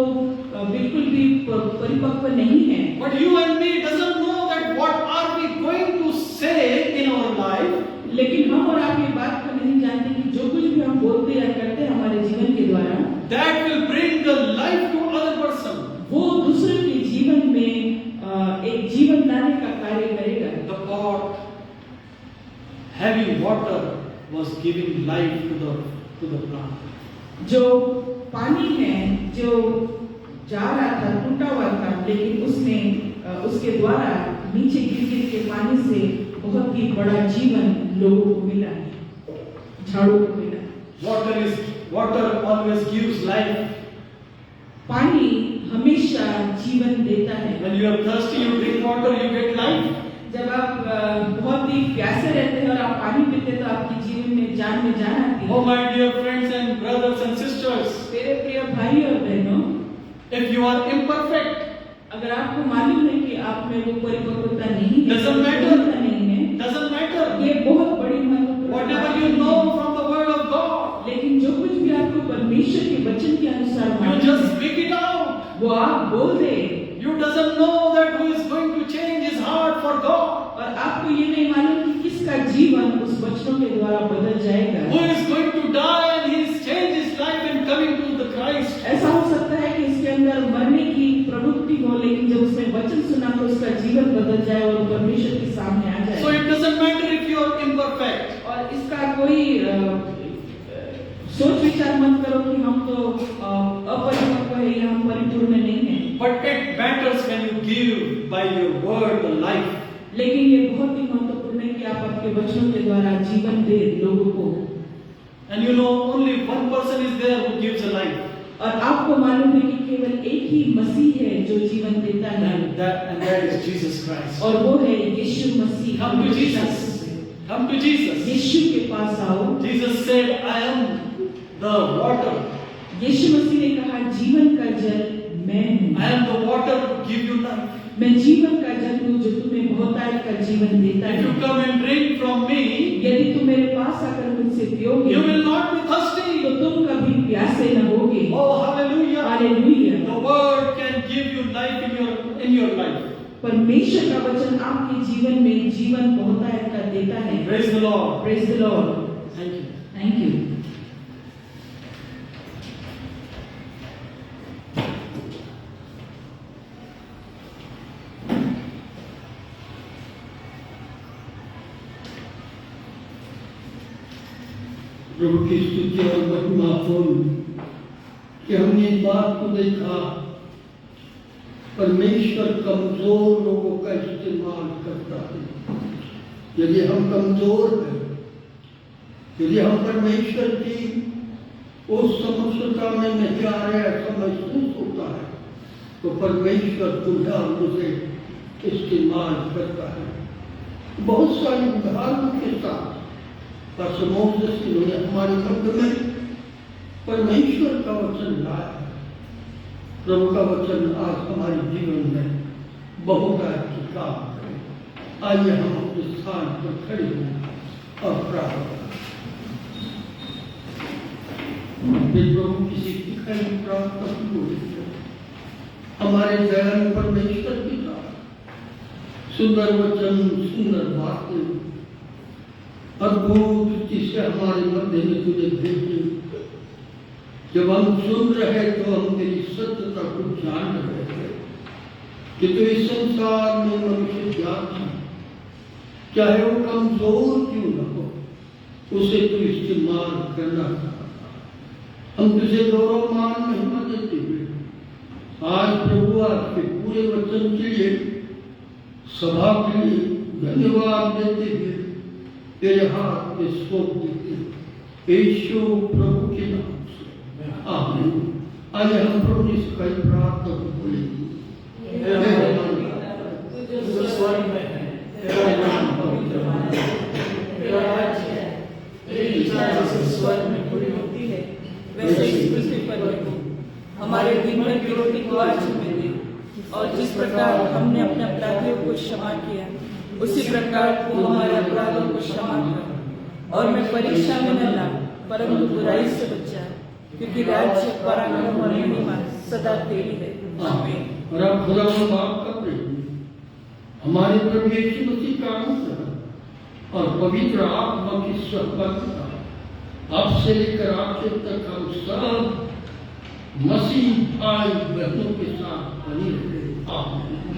बिल्कुल भी परिपक्व नहीं हैं। But you and me doesn't know that what are we going to say in our life. लेकिन हम और आप ये बात को नहीं जानते कि जो कुछ भी हम बोलते या करते हैं हमारे जीवन के द्वारा That will bring the life to other person. वो दूसरे के जीवन में एक जीवन लाने का कार्य करेगा। The pot having water was giving life to the plant. जो पानी है जो जा रहा था टूटा हुआ था लेकिन उसने उसके द्वारा नीचे गिर के पानी से बहुत ही बड़ा जीवन लोगों को मिला है, झाड़ों को मिला। Water always gives life. पानी हमेशा जीवन देता है। When you are thirsty, you drink water, you get life. जब आप बहुत ही प्यासे रहते हैं और आप पानी पीते हैं तो आपके जीवन में जान आती है। Oh my dear friends and brothers and sisters, मेरे प्रिय भाई और बहनों, if you are imperfect, अगर आपको मालूम है कि आप में वो परिपक्वता नहीं है, Doesn't matter. पूर्णता नहीं है, doesn't matter. ये बहुत बड़ी महत्वपूर्ण Whatever बात you है। know from the word of God, लेकिन जो कुछ भी आपको परमेश्वर के वचन के अनुसार you मालूम just है, speak it out. वो आप बोल दे। You doesn't know that who is going to change his heart for God. और आपको ये नहीं मालूम कि किसका जीवन उस वचनों के द्वारा बदल जाएगा। Who is going to die and he has changed his life and coming to the Christ. ऐसा हो सकता है कि इसके अंदर मरने की प्रवृत्ति हो लेकिन जब उसने वचन सुना तो उसका जीवन बदल जाए और परमेश्वर के सामने आ जाए। So it doesn't matter if you are imperfect. और इसका कोई सोच विचार मत करो कि हम तो अपरिपक्व है या हम परिपूर्ण नहीं है। But it matters when you give by your word the life. लेकिन ये बहुत ही महत्वपूर्ण है कि आप आपके वचनों के द्वारा जीवन दे लोगों को। And you know, only one person is there who gives a life. और आपको मालूम है कि केवल एक ही मसीह है जो जीवन देता है And that is Jesus Christ. और वो है यीशु मसीह। Come to Jesus. Come to Jesus. यीशु के पास आओ। Jesus said, I am the water. यीशु मसीह ने कहा जीवन का जल मैं हूँ। I am the water to give you life. मैं जीवन का जल हूँ जो तुम्हें बहुतायत का जीवन देता If है। you come and drink from me, यदि तुम मेरे पास आकर मुझसे पियोगे you will not be thirsty. तो तुम कभी प्यासे न होगे। Oh, hallelujah. Hallelujah. The word can give you life in your life. परमेश्वर का वचन आपके जीवन में जीवन बहुतायत का देता है। Praise the Lord. Praise the Lord. Thank you. Thank you. प्रभु की स्तुति और महिमा सुन कि हमने इस बात को देखा, परमेश्वर कमजोर लोगों का इस्तेमाल करता है। यदि हम कमजोर हैं, यदि हम परमेश्वर की उस समर्थता में नहीं आ रहे, ऐसा महसूस होता है, तो परमेश्वर तुम्हें और मुझे इस्तेमाल करता है। बहुत सारे उदाहरणों के साथ उन्होंने हमारे मध्य में परमेश्वर का वचन लाया है। प्रभु का वचन आज हमारे जीवन में बहुत अच्छी काम करे। आइए हम अपने स्थान पर खड़े हों और प्रार्थना प्रभु किसी की खड़ी प्रार्थना की हमारे दयालु परमेश्वर की सुंदर वचन, सुंदर बातें अद्भुत रीति से हमारे मध्य में तुझे भेजी। जब हम सुन रहे तो हम तेरी सत्यता को जान रहे थे कि तू इस संसार में मनुष्य जाति चाहे वो कमजोर क्यों न हो, उसे तू इस्तेमाल करना चाहता। हम तुझे गौरव मान महिमा देते हुए आज प्रभु आपके पूरे वचन के लिए, सभा के लिए धन्यवाद देते हुए तेरे हाथ में सौंप देते यीशु प्रभु के नाम से आमीन। आइए हम प्रभु ने सिखाई प्रार्थना को बोलेंगे। स्वर्ग में है, तेरा नाम पवित्र माना जाए, तेरा राज्य है, तेरी इच्छा जैसे स्वर्ग में पूरी होती है वैसे इस पृथ्वी पर भी हो। हमारे दिन भर की रोटी को आज हमें दे, और जिस प्रकार हमने अपने अपराधियों को क्षमा किया उसी प्रकार तू हमारे अपराधों को क्षमा कर, और मैं परीक्षा में न ला परंतु बुराई से बचा, क्योंकि राज्य, पराक्रम और महिमा सदा तेरी है। आमीन। और अब खुदा बाप का प्रेम, हमारे प्रभु यीशु मसीह का अनुग्रह और पवित्र आत्मा की सहभागिता अब से लेकर आखिर तक हम सब मसीह भाई बहनों के साथ बनी रहे। आमीन।